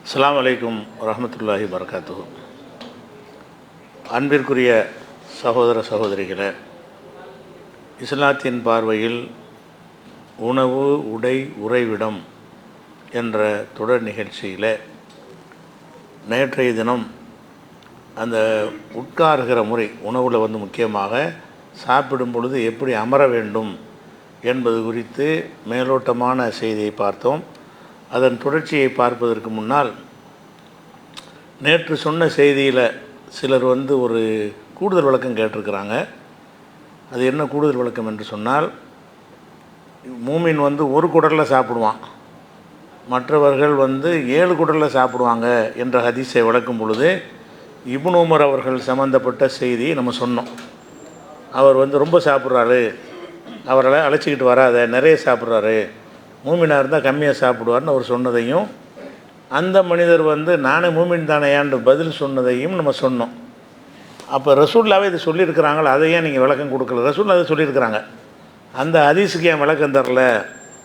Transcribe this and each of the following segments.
அஸ்ஸலாமு அலைக்கும் வரஹ்மத்துல்லாஹி வபரகாத்துஹு. அன்பிற்குரிய சகோதர சகோதரிகளே, இஸ்லாத்தின் பார்வையில் உணவு, உடை, உறைவிடம் என்ற தொடர் நிகழ்ச்சியில் நேற்றைய தினம் அந்த உட்காருகிற முறை, உணவில் முக்கியமாக சாப்பிடும் பொழுது எப்படி அமர வேண்டும் என்பது குறித்து மேலோட்டமான செய்தியை பார்த்தோம். அதன் தொடர்ச்சியை பார்ப்பதற்கு முன்னால் நேற்று சொன்ன செய்தியில் சிலர் ஒரு கூடுதல் விளக்கம் கேட்டிருக்கிறாங்க. அது என்ன கூடுதல் விளக்கம் என்று சொன்னால், மூமின் ஒரு குடலில் சாப்பிடுவான், மற்றவர்கள் 7 குடலில் சாப்பிடுவாங்க என்ற ஹதீஸை விளக்கும் பொழுது இப்னு உமர் அவர்கள் சம்மந்தப்பட்ட செய்தியை நம்ம சொன்னோம். அவர் ரொம்ப சாப்பிட்றாரு, அவரை அழைச்சிக்கிட்டு வராத, நிறைய சாப்பிட்றாரு, மூமினாக இருந்தால் கம்மியாக சாப்பிடுவார்னு அவர் சொன்னதையும், அந்த மனிதர் நானே மூமின் தானேயான்னு பதில் சொன்னதையும் நம்ம சொன்னோம். அப்போ ரசூல்லாவே இது சொல்லியிருக்கிறாங்களா, அதை ஏன் நீங்கள் விளக்கம் கொடுக்கல? ரசூல்லா அதை சொல்லியிருக்கிறாங்க, அந்த ஹதீஸுக்கு ஏன் விளக்கம் தரல?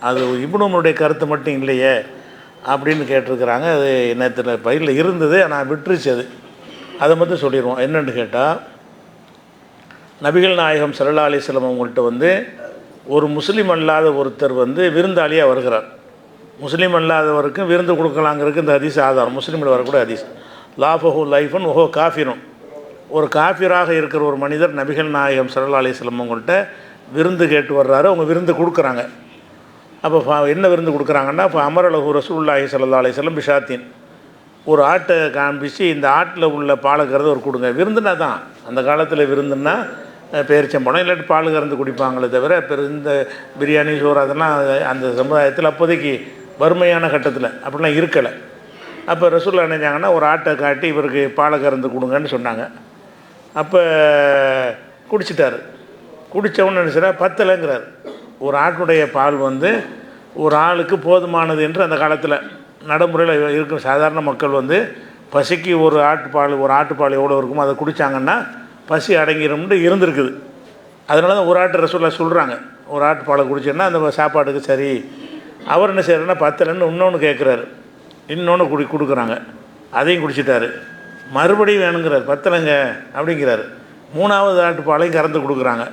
அது இப்னு உமருடைய கருத்து மட்டும் இல்லையே அப்படின்னு கேட்டிருக்கிறாங்க. அது நேற்று பயிரில் இருந்தது, ஆனால் விட்டுருச்சு. அதை மட்டும் சொல்லிடுவோம். என்னென்னு கேட்டால், நபிகள் நாயகம் ஸல்லல்லாஹு அலைஹி வஸல்லம் அவங்கள்ட்ட ஒரு முஸ்லீம் அல்லாத ஒருத்தர் விருந்தாளியாக வருகிறார். முஸ்லீம் அல்லாதவருக்கும் விருந்து கொடுக்கலாங்கிறதுக்கு இந்த ஹதீஸ் ஆதாரம். முஸ்லீமில் வரக்கூடிய ஹதீஸ், லாஃபஹு லைஃபன் ஓஹோ காஃபிரும். ஒரு காஃபிராக இருக்கிற ஒரு மனிதர் நபிகள் நாயகம் ஸல்லல்லாஹு அலைஹி வஸல்லம் அவங்கள்ட்ட விருந்து கேட்டு வர்றாரு. அவங்க விருந்து கொடுக்குறாங்க. அப்போ என்ன விருந்து கொடுக்குறாங்கன்னா, இப்போ அமரலஹு ரசூலுல்லாஹி ஸல்லல்லாஹு அலைஹி வஸல்லம் பிஷாத்தின், ஒரு ஆட்டை காண்பிச்சு இந்த ஆட்டில் உள்ள பாலை கறந்து ஒரு கொடுங்க. விருந்துனா தான் அந்த காலத்தில் விருந்துன்னா பேரிச்சம்பழம் இல்லாட்டி பால் கறந்து குடிப்பாங்களே தவிர, இந்த பிரியாணி, சோறு அதெல்லாம் அந்த சமுதாயத்தில் அப்போதைக்கு வறுமையான கட்டத்தில் அப்படிலாம் இருக்கலை. அப்போ ரசூலுல்லாஹ் நினைஞ்சாங்கன்னா ஒரு ஆட்டை காட்டி இவருக்கு பாலை கறந்து கொடுங்கன்னு சொன்னாங்க. அப்போ குடிச்சிட்டாரு. குடித்தவொன்னு நினச்சிடா பத்தலைங்கிறார். ஒரு ஆட்டுடைய பால் ஒரு ஆளுக்கு போதுமானது என்று அந்த காலத்தில் நடைமுறையில் இருக்கும். சாதாரண மக்கள் பசிக்கு ஒரு ஆட்டுப்பால் எவ்வளோ இருக்குமோ அதை குடித்தாங்கன்னா பசி அடங்கிடும்னு இருந்திருக்குது. அதனால தான் ஒரு ஆட்டு ரசூலுல்லாஹ் சொல்கிறாங்க, ஒரு ஆட்டு பாலை குடிச்சோன்னா அந்த சாப்பாட்டுக்கு சரி. அவர் என்ன செய்கிறாருன்னா, பத்தலைன்னு இன்னொன்று கேட்குறாரு, இன்னொன்று கொடுக்குறாங்க. அதையும் குடிச்சிட்டாரு. மறுபடியும் வேணுங்கிறார், பத்தலைங்க அப்படிங்கிறாரு. 3வது ஆட்டு பாலையும் கறந்து கொடுக்குறாங்க,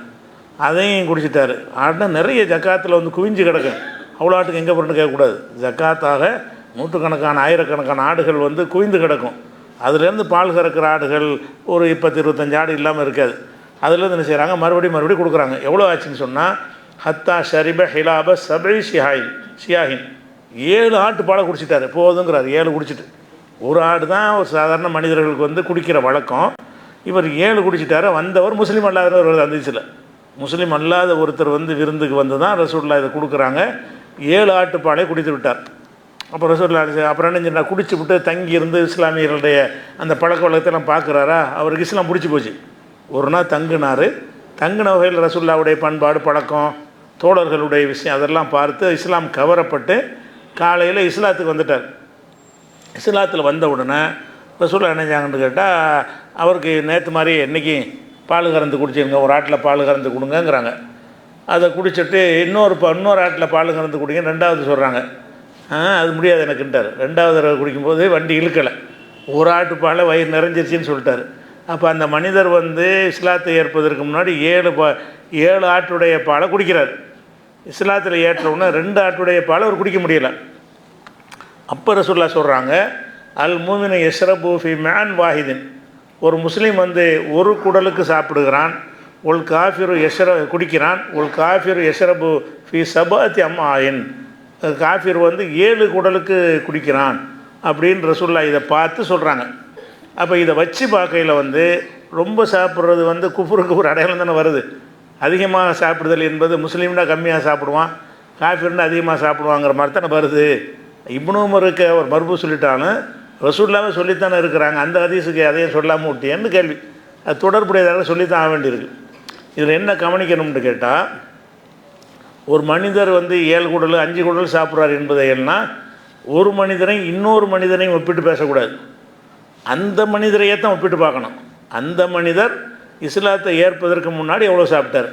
அதையும் குடிச்சிட்டாரு. ஆடுனா நிறைய ஜக்காத்தில் குவிஞ்சு கிடக்கும். அவ்வளோ ஆட்டுக்கு எங்கே போகிறேன்னு கேட்கக்கூடாது. ஜக்காத்தாக நூற்றுக்கணக்கான ஆயிரக்கணக்கான ஆடுகள் குவிந்து கிடக்கும். அதுலேருந்து பால் கறக்கிற ஆடுகள் ஒரு 20-25 ஆடு இல்லாமல் இருக்காது. அதுலேருந்து என்ன செய்கிறாங்க, மறுபடியும் கொடுக்குறாங்க. எவ்வளோ ஆச்சுன்னு சொன்னால், ஹத்தா ஷரிப ஹிலாப சபை ஷியாஹின், 7 ஆட்டு பாலை குடிச்சிட்டாரு. போதுங்கிறார். 7 குடிச்சிட்டு, ஒரு ஆடு தான் ஒரு சாதாரண மனிதர்களுக்கு குடிக்கிற வழக்கம். இவர் 7 குடிச்சிட்டாரு. வந்தவர் முஸ்லீம் அல்லாதவர். அந்த இதில் முஸ்லீம் அல்லாத ஒருத்தர் விருந்துக்கு தான் ரசூலுல்லாஹ் இதை கொடுக்குறாங்க. 7 ஆட்டு பாலை குடித்து விட்டார். அப்போ ரசூலுல்லாஹ் அப்புறம் என்ன சொன்னால், குடிச்சு விட்டு தங்கி இருந்து இஸ்லாமியர்களுடைய அந்த பழக்க வழக்கத்தெல்லாம் பார்க்குறாரா, அவருக்கு இஸ்லாம் பிடிச்சி போச்சு. ஒரு நாள் தங்கினார். தங்கின வகையில் ரசூலுல்லாஹ்வுடைய பண்பாடு, பழக்கம், தோழர்களுடைய விஷயம் அதெல்லாம் பார்த்து இஸ்லாம் கவரப்பட்டு காலையில் இஸ்லாத்துக்கு வந்துட்டார். இஸ்லாத்தில் வந்த உடனே ரசூலுல்லாஹ் நினைஞ்சாங்கன்னு கேட்டால், அவருக்கு நேற்று மாதிரி என்றைக்கு பால் கறந்து குடிச்சிருங்க, ஒரு ஆட்டில் பால் கறந்து கொடுங்கங்கிறாங்க. அதை குடிச்சிட்டு இன்னொரு ஆட்டில் பால் கறந்து குடிங்க 2வது சொல்கிறாங்க. அது முடியாது எனக்குன்ட்டார். 2வது தடவை குடிக்கும்போது வண்டி இழுக்கலை, ஒரு ஆட்டு பாலை வயிறு நிறைஞ்சிருச்சின்னு சொல்லிட்டார். அப்போ அந்த மனிதர் இஸ்லாத்தை ஏற்பதற்கு முன்னாடி 7 ஆட்டுடைய பாலை குடிக்கிறார். இஸ்லாத்தில் ஏற்றவுடனே 2 ஆட்டுடைய பாலை அவர் குடிக்க முடியலை. அப்போ ரசூலுல்லாஹ் சொல்கிறாங்க, அல் மூமினு யஷ்ரபு ஃபி மேன் வாஹிதின், ஒரு முஸ்லீம் ஒரு குடலுக்கு சாப்பிடுகிறான், உல் காஃபிரு குடிக்கிறான், உல் காஃபிரு யஷ்ரபு ஃபி சபாத்தி அம்மாயின், காஃபிர் 7 குடலுக்கு குடிக்கிறான் அப்படின்னு ரசூலுல்லாஹ் இதை பார்த்து சொல்கிறாங்க. அப்போ இதை வச்சு பார்க்கையில் ரொம்ப சாப்பிட்றது குஃப்ருக்கு ஒரு அடையாளம் தானே வருது. அதிகமாக சாப்பிடுதல் என்பது முஸ்லீம்னா கம்மியாக சாப்பிடுவான், காஃபிர்னா அதிகமாக சாப்பிடுவாங்கிற மாதிரி தானே வருது. இப்னு உமருக்கு அவர் மர்பு சொல்லிட்டாலும் ரசூலுல்லாஹ் சொல்லித்தானே இருக்கிறாங்க. அந்த ஹதீஸுக்கு அதையும் சொல்லாமல் விட்டியன்னு கேள்வி. அது தொடர்புடையதாக சொல்லித்தான் ஆக வேண்டியிருக்கு. இதில் என்ன கவனிக்கணும்னு கேட்டால், ஒரு மனிதர் 7 குடல் 5 குடல் சாப்பிட்றாரு என்பதையெல்லாம் ஒரு மனிதரை இன்னொரு மனிதனையும் ஒப்பிட்டு பேசக்கூடாது. அந்த மனிதரையே தான் ஒப்பிட்டு பார்க்கணும். அந்த மனிதர் இஸ்லாத்தை ஏற்பதற்கு முன்னாடி எவ்வளோ சாப்பிட்டார்,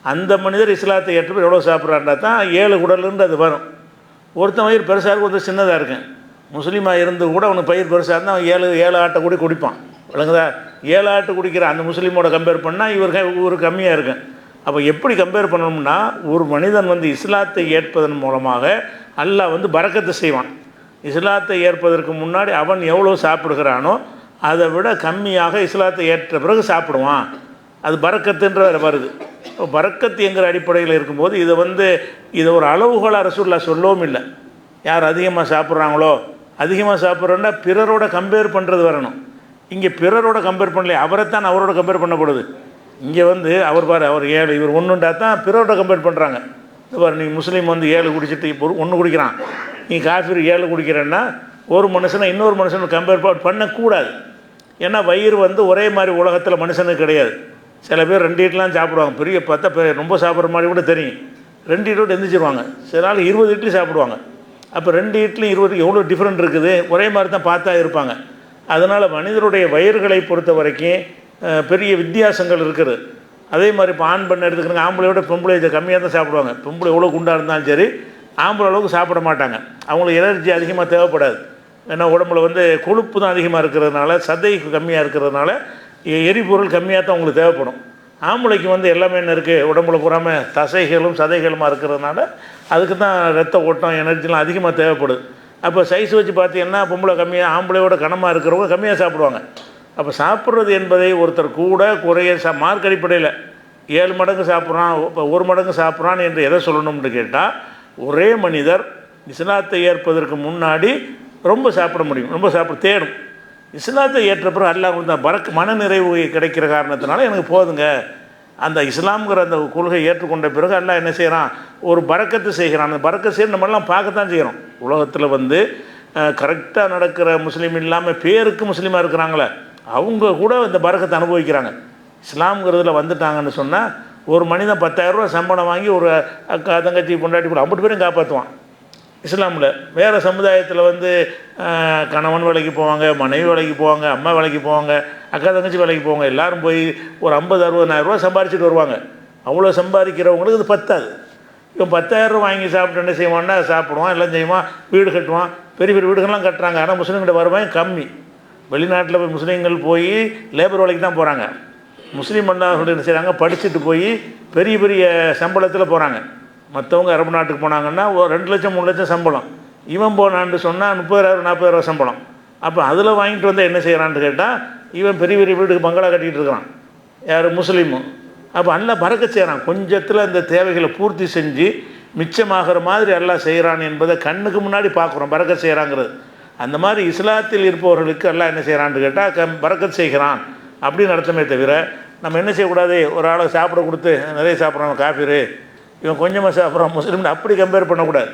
அந்த மனிதர் இஸ்லாத்தை ஏற்றப்போ எவ்வளோ சாப்பிட்றாருன்றா தான் 7 குடலுன்றது வரும். ஒருத்தன் வயிறு பெருசாக இருக்கும், ஒருத்தர் சின்னதாக இருக்கும். முஸ்லீமாக இருந்து கூட அவனுக்கு பயிர் பெருசாக இருந்தால் அவன் ஏழு ஏழு ஆட்டை கூட குடிப்பான். விளங்குதா? 7 ஆட்டு குடிக்கிற அந்த முஸ்லீமோட கம்பேர் பண்ணால் இவர் கம்மியாக இருக்கும். அப்போ எப்படி கம்பேர் பண்ணணும்னா, ஒரு மனிதன் வந்து இஸ்லாத்தை ஏற்பதன் மூலமாக அல்லாஹ் வந்து பரக்கத்தை செய்வான். இஸ்லாத்தை ஏற்பதற்கு முன்னாடி அவன் எவ்வளோ சாப்பிடுகிறானோ அதை விட கம்மியாக இஸ்லாத்தை ஏற்ற பிறகு சாப்பிடுவான். அது பரக்கத்துன்ற வருது. பரக்கத்து என்கிற அடிப்படையில் இருக்கும்போது இதை ஒரு அளவுகோலாக ரசூலுல்லாஹ் சொல்லவும் இல்லை. யார் அதிகமாக சாப்பிட்றாங்களோ, அதிகமாக சாப்பிட்றோன்னா பிறரோட கம்பேர் பண்ணுறது வரணும். இங்கே பிறரோட கம்பேர் பண்ணலையே, அவரைத்தான் அவரோட கம்பேர் பண்ணப்படுது. இங்கே வந்து அவர் 7 இவர் 1ண்டா தான் பிறரோட கம்பேர் பண்ணுறாங்க. பாரு, நீ முஸ்லீம் வந்து 7 குடிச்சிட்டு இப்போ 1 குடிக்கிறான், நீ காஃபிர் 7 குடிக்கிறேன்னா ஒரு மனுஷனை இன்னொரு மனுஷனை கம்பேர் பண்ணக்கூடாது. ஏன்னா வயிறு வந்து ஒரே மாதிரி உலகத்தில் மனுஷனுக்கு கிடையாது. சில பேர் 2 இட்லாம் சாப்பிடுவாங்க, பெரிய ரொம்ப சாப்பிட்ற மாதிரி கூட தெரியும். 2 இட்லோடு எந்திரிச்சிருவாங்க. சில நாள் 20 இட்லி சாப்பிடுவாங்க. அப்போ 2 இட்லி 20 எவ்வளோ டிஃப்ரெண்ட் இருக்குது. ஒரே மாதிரி தான் பார்த்தா இருப்பாங்க. அதனால் மனிதருடைய வயிறுகளை பொறுத்த வரைக்கும் பெரிய வித்தியாசங்கள் இருக்குது. அதே மாதிரி இப்போ ஆண் பெண் எடுத்துக்கணுங்க, ஆம்பளையோட பொம்பளை கம்மியாக தான் சாப்பிடுவாங்க. பொம்பளை எவ்வளோ குண்டாக இருந்தாலும் சரி, ஆம்பளை அளவுக்கு சாப்பிட மாட்டாங்க. அவங்களுக்கு எனர்ஜி அதிகமாக தேவைப்படாது. ஏன்னா உடம்புல வந்து கொழுப்பு தான் அதிகமாக இருக்கிறதுனால, சதை கம்மியாக இருக்கிறதுனால எரிபொருள் கம்மியாக தான் அவங்களுக்கு தேவைப்படும். ஆம்பளைக்கு வந்து எல்லாமே என்ன இருக்குது, உடம்புல பூராமல் தசைகளும் சதைகளுமாக இருக்கிறதுனால அதுக்கு தான் ரத்த ஓட்டம் எனர்ஜிலாம் அதிகமாக தேவைப்படுது. அப்போ சைஸ் வச்சு பார்த்தீங்கன்னா பொம்பளை கம்மியாக, ஆம்பளையோட கனமாக இருக்கிறவங்க கம்மியாக சாப்பிடுவாங்க. அப்போ சாப்பிட்றது என்பதை ஒருத்தர் கூட குறைய மார்க் அடிப்படையில் 7 மடங்கு சாப்பிட்றான், இப்போ 1 மடங்கு சாப்பிட்றான் என்று எதை சொல்லணும்னு கேட்டால், ஒரே மனிதர் இஸ்லாத்தை ஏற்பதற்கு முன்னாடி ரொம்ப சாப்பிட முடியும், ரொம்ப சாப்பிட தேடும். இஸ்லாத்தை ஏற்ற பிறகு அல்லாஹ் வந்து மன நிறைவு கிடைக்கிற காரணத்தினால எனக்கு போதுங்க, அந்த இஸ்லாம்ங்கிற அந்த கொள்கை ஏற்றுக்கொண்ட பிறகு அல்லாஹ் என்ன செய்கிறான், ஒரு பரக்கத்து செய்கிறான். அந்த பரக்கத்து செய்ய நம்மளாம் பார்க்கத்தான் செய்கிறோம். உலகத்தில் வந்து கரெக்டாக நடக்கிற முஸ்லீம் இல்லாமல் பேருக்கு முஸ்லீமாக இருக்கிறாங்களே, அவங்க கூட இந்த பரக்கத்தை அனுபவிக்கிறாங்க. இஸ்லாம்ங்கிறதுல வந்துட்டாங்கன்னு சொன்னால் ஒரு மனிதன் 10,000 ரூபா சம்பளம் வாங்கி ஒரு அக்கா தங்கச்சி பொண்டாட்டி கூட 50 பேரும் காப்பாற்றுவான். இஸ்லாமில் வேறு சமுதாயத்தில் வந்து கணவன் வேலைக்கு போவாங்க, மனைவி வேலைக்கு போவாங்க, அம்மா வேலைக்கு போவாங்க, அக்கா தங்கச்சி வேலைக்கு போவாங்க. எல்லோரும் போய் ஒரு 50,000-60,000 ரூபா சம்பாரிச்சிட்டு வருவாங்க. அவ்வளோ சம்பாதிக்கிறவங்களுக்கு இது பத்தாது. இவன் 10,000 ரூபா வாங்கி சாப்பிட்டு என்ன செய்வான்னா, சாப்பிடுவான், எல்லாம் செய்வான், வீடு கட்டுவான். பெரிய பெரிய வீடுகள்லாம் கட்டுறாங்க. ஆனால் முஸ்லீம்கிட்ட வருவாங்க கம்மி. வெளிநாட்டில் போய் முஸ்லீம்கள் போய் லேபர் வேலைக்கு தான் போகிறாங்க. முஸ்லீம் அல்லாஹர்கள் என்ன செய்கிறாங்க, படிச்சுட்டு போய் பெரிய பெரிய சம்பளத்தில் போகிறாங்க. மற்றவங்க அரபு நாட்டுக்கு போனாங்கன்னா ஒரு 2 லட்சம் 3 லட்சம் சம்பளம். இவன் போனான்னு சொன்னால் 30,000-40,000 சம்பளம். அப்போ அதில் வாங்கிட்டு வந்து என்ன செய்கிறான்னு கேட்டால், இவன் பெரிய பெரிய வீட்டுக்கு பங்களா கட்டிகிட்டு இருக்கிறான். யார்? முஸ்லீமும். அப்போ அல்லாஹ் பறக்க செய்கிறான். கொஞ்சத்தில் இந்த தேவைகளை பூர்த்தி செஞ்சு மிச்சமாகிற மாதிரி அல்லாஹ் செய்கிறான் என்பதை கண்ணுக்கு முன்னாடி பார்க்குறோம். பறக்க செய்கிறாங்கிறது அந்த மாதிரி இஸ்லாத்தில் இருப்பவர்களுக்கு அல்லாஹ் என்ன செய்கிறான்னு கேட்டால் பறக்கத் செய்கிறான் அப்படின்னு அர்த்தமே தவிர, நம்ம என்ன செய்யக்கூடாது, ஒரு ஆளை சாப்பிட கொடுத்து நிறைய சாப்பிட்றான் காஃபிரு, இவன் கொஞ்சமாக சாப்பிட்றான் முஸ்லீம்னு அப்படி கம்பேர் பண்ணக்கூடாது.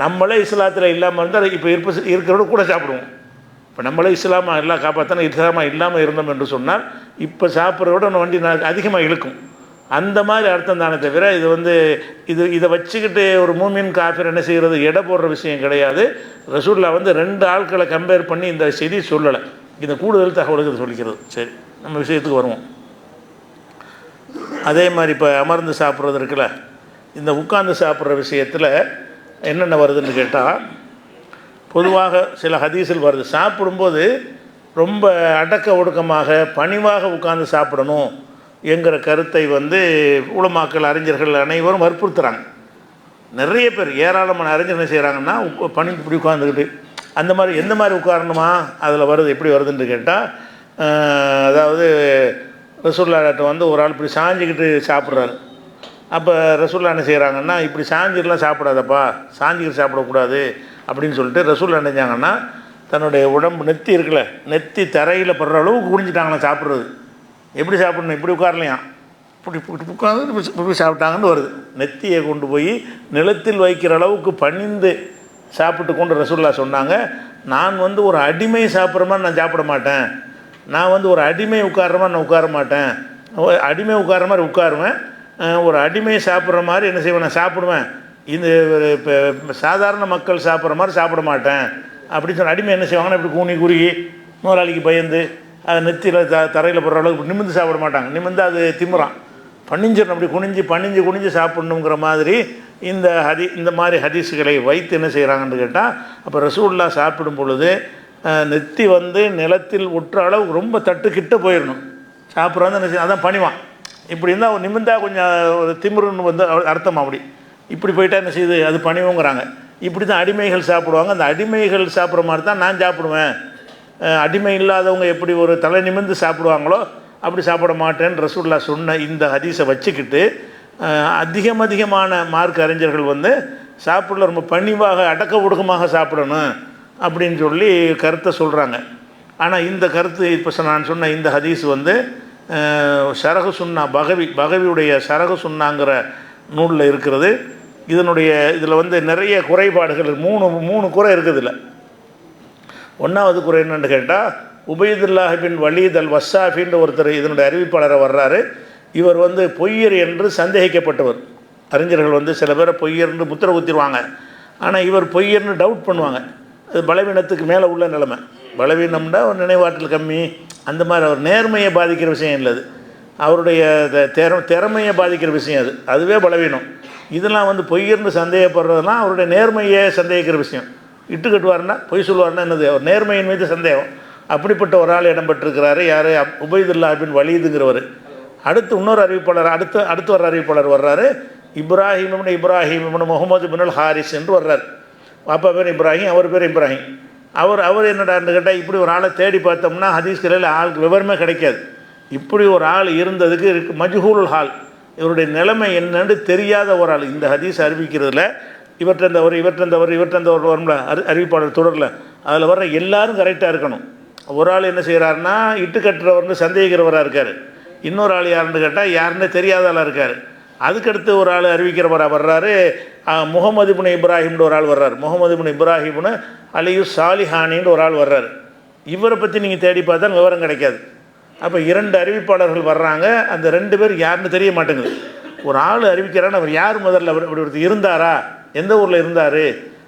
நம்மளே இஸ்லாத்தில் இல்லாமல் இருந்தால் இப்போ இருக்கிறவங்க கூட சாப்பிடுவோம். இப்போ நம்மளே இஸ்லாமாக எல்லாம் காப்பாற்றினா இஸ்லாமாக இல்லாமல் இருந்தோம் என்று சொன்னால் இப்போ சாப்பிட்றத விட வண்டி அதிகமாக இழுக்கும். அந்த மாதிரி அர்த்தம் தானே தவிர, இது வந்து இதை வச்சுக்கிட்டு ஒரு மூமின் காஃபிர் என்ன செய்கிறது எடை போடுற விஷயம் கிடையாது. ரசூலுல்லாஹ் வந்து 2 ஆட்களை கம்பேர் பண்ணி இந்த செய்தி சொல்லலை. இந்த கூடுதல் தகவலுக்கு சொல்லிக்கிறது. சரி, நம்ம விஷயத்துக்கு வருவோம். அதே மாதிரி இப்போ அமர்ந்து சாப்பிட்றது இருக்குல்ல, இந்த உட்கார்ந்து சாப்பிட்ற விஷயத்தில் என்னென்ன வருதுன்னு கேட்டால், பொதுவாக சில ஹதீஸில் வருது, சாப்பிடும்போது ரொம்ப அடக்க ஒடுக்கமாக பணிவாக உட்கார்ந்து சாப்பிடணும் என்கிற கருத்தை வந்து உலமாக்கள் அறிஞர்கள் அனைவரும் வற்புறுத்துகிறாங்க. நிறைய பேர் ஏராளமான அறிஞர் என்ன செய்கிறாங்கன்னா, பணி இப்படி உட்காந்துக்கிட்டு அந்த மாதிரி எந்த மாதிரி உட்காரணுமா அதில் வருது. எப்படி வருதுன்னு கேட்டால், அதாவது ரசூலுல்லாஹ்ட்ட வந்து ஒரு ஆள் இப்படி சாஞ்சிக்கிட்டு சாப்பிட்றாரு. அப்போ ரசூலுல்லாஹ் என்ன செய்கிறாங்கன்னா, இப்படி சாஞ்சிட்டுலாம் சாப்பிடாதப்பா, சாஞ்சிக்கிட்டு சாப்பிடக்கூடாது அப்படின்னு சொல்லிட்டு ரசூலுல்லாஹ் என்ன செஞ்சாங்கன்னா, தன்னுடைய உடம்பு நெத்தி இருக்குல்ல, நெத்தி தரையில் படுற அளவுக்கு குடிஞ்சிட்டாங்களாம் சாப்பிட்றது. எப்படி சாப்பிடணும், இப்படி உட்காரலையாம், இப்படி உட்காந்து இப்படி சாப்பிட்டாங்கன்னு வருது. நெத்தியை கொண்டு போய் நிலத்தில் வைக்கிற அளவுக்கு பணிந்து சாப்பிட்டு கொண்டு ரசூலுல்லாஹ் சொன்னாங்க, நான் வந்து ஒரு அடிமை சாப்பிட்ற மாதிரி நான் சாப்பிட மாட்டேன், நான் வந்து ஒரு அடிமை உட்கார்ற மாதிரி நான் உட்கார மாட்டேன், அடிமை உட்கார்ற மாதிரி உட்காருவேன், ஒரு அடிமை சாப்பிட்ற மாதிரி என்ன செய்வேன் நான் சாப்பிடுவேன், இந்த இப்போ சாதாரண மக்கள் சாப்பிட்ற மாதிரி சாப்பிட மாட்டேன் அப்படின்னு சொன்ன. அடிமை என்ன செய்வாங்கன்னா, இப்படி கூனி குறுகி நூறாளிக்கு பயந்து அது நெத்தியில் தரையில் போடுற அளவுக்கு நிமிர்ந்து சாப்பிட மாட்டாங்க. நிமிர்ந்து அது திமுறான், பணிஞ்சிடணும், அப்படி குனிஞ்சு குனிஞ்சு சாப்பிட்ணுங்கிற மாதிரி இந்த மாதிரி ஹதீஸுகளை வைத்து என்ன செய்கிறாங்கன்னு கேட்டால், அப்போ ரசூலுல்லாஹ் சாப்பிடும் பொழுது நெத்தி வந்து நிலத்தில் ஒற்ற அளவு ரொம்ப தட்டுக்கிட்ட போயிடணும். சாப்பிட்றது என்ன செய்ய, அதான் பணிவான். இப்படி இருந்தால் நிமிந்தா கொஞ்சம் ஒரு திமிருன்னு வந்து அர்த்தம். அப்படி இப்படி போயிட்டா என்ன செய்யுது, அது பணிவுங்கிறாங்க. இப்படி தான் அடிமைகள் சாப்பிடுவாங்க. அந்த அடிமைகள் சாப்பிட்ற மாதிரி தான் நான் சாப்பிடுவேன். அடிமை இல்லாதவங்க எப்படி ஒரு தலை நிமிர்ந்து சாப்பிடுவாங்களோ அப்படி சாப்பிட மாட்டேன்னு ரசூலுல்லாஹ் சொன்ன இந்த ஹதீஸை வச்சுக்கிட்டு அதிகமான மார்க் அறிஞர்கள் வந்து சாப்பிடல ரொம்ப பணிவாக அடக்க ஒடுக்கமாக சாப்பிடணும் அப்படின்னு சொல்லி கருத்தை சொல்கிறாங்க. ஆனால் இந்த கருத்து இப்போ நான் சொன்ன இந்த ஹதீஸ் வந்து ஷரஹு சுன்னா பகவியுடைய ஷரஹு சுன்னாங்கிற நூலில் இருக்கிறது. இதில் வந்து நிறைய குறைபாடுகள் மூணு குறை இருக்குது. இல்லை, ஒன்றாவது குறை என்னென்னு கேட்டால், உபைதுல்லாஹ் பின் வலீத் அல் வஸ்ஸாஃபின்ற ஒருத்தர் இதனுடைய அறிவிப்பாளரை வர்றாரு. இவர் வந்து பொய்யர் என்று சந்தேகிக்கப்பட்டவர். அறிஞர்கள் வந்து சில பேரை பொய்யர்னு முத்திர குத்திடுவாங்க, ஆனால் இவர் பொய்யர்னு டவுட் பண்ணுவாங்க. அது பலவீனத்துக்கு மேலே உள்ள நிலைமை. பலவீனம்னா ஒரு நினைவாற்றல் கம்மி, அந்த மாதிரி அவர் நேர்மையை பாதிக்கிற விஷயம் இல்லை. அது அவருடைய திறமையை பாதிக்கிற விஷயம். அதுவே பலவீனம். இதெல்லாம் வந்து பொய்யர்னு சந்தேகப்படுறதுலாம் அவருடைய நேர்மையை சந்தேகிக்கிற விஷயம். இட்டு கட்டுவார்னா பொய் சொல்லுவார்னா என்னது, அவர் நேர்மையின் மீது சந்தேகம். அப்படிப்பட்ட ஒரு ஆள் இடம்பெற்றிருக்கிறாரு. யார்? உபைதுல்லாஹ் பின் வலீதுங்கிறவர். அடுத்து இன்னொரு அறிவிப்பாளர், அடுத்து வர்ற அறிவிப்பாளர் வர்றாரு. இப்ராஹிம் முகமது பின் ஹாரிஸ் என்று வர்றார். அப்பா பேர் இப்ராஹிம், அவர் பேர் இப்ராஹிம். அவர் என்னடான்னு கேட்டால், இப்படி ஒரு ஆளை தேடி பார்த்தோம்னா ஹதீஸ்களில் ஆளுக்கு விவரமே கிடைக்காது. இப்படி ஒரு ஆள் இருந்ததுக்கு மஜ்ஹூலுல் ஹால், இவருடைய நிலைமை என்னன்னு தெரியாத ஒரு ஆள். இந்த ஹதீஸ் அறிவிக்கிறதுல இவற்றந்தவர் வரும்ல அறிவிப்பாளர் தொடரில், அதில் வர்ற எல்லாரும் கரெக்டாக இருக்கணும். ஒரு ஆள் என்ன செய்கிறாருன்னா இட்டு கட்டுறவர்னு சந்தேகிக்கிறவராக இருக்கார். இன்னொரு ஆள் யாருன்னு கேட்டால் யாருன்னு தெரியாத ஆளாக இருக்கார். அதுக்கடுத்து ஒரு ஆள் அறிவிக்கிறவராக வர்றாரு. முகமது இப்னு இப்ராஹிம்னு ஒரு ஆள் வர்றார். முகமது இப்னு இப்ராஹிம்னு அலியு சாலிஹானின்னு ஒரு ஆள் வர்றார். இவரை பற்றி நீங்கள் தேடி பார்த்தா விவரம் கிடைக்காது. அப்போ 2 அறிவிப்பாளர்கள் வர்றாங்க. அந்த 2 பேர் யாருன்னு தெரிய மாட்டேங்குது. ஒரு ஆள் அறிவிக்கிறான்னு அவர் யார் முதல்ல அப்படி ஒருத்தர் இருந்தாரா, எந்த ஊரில் இருந்தார்,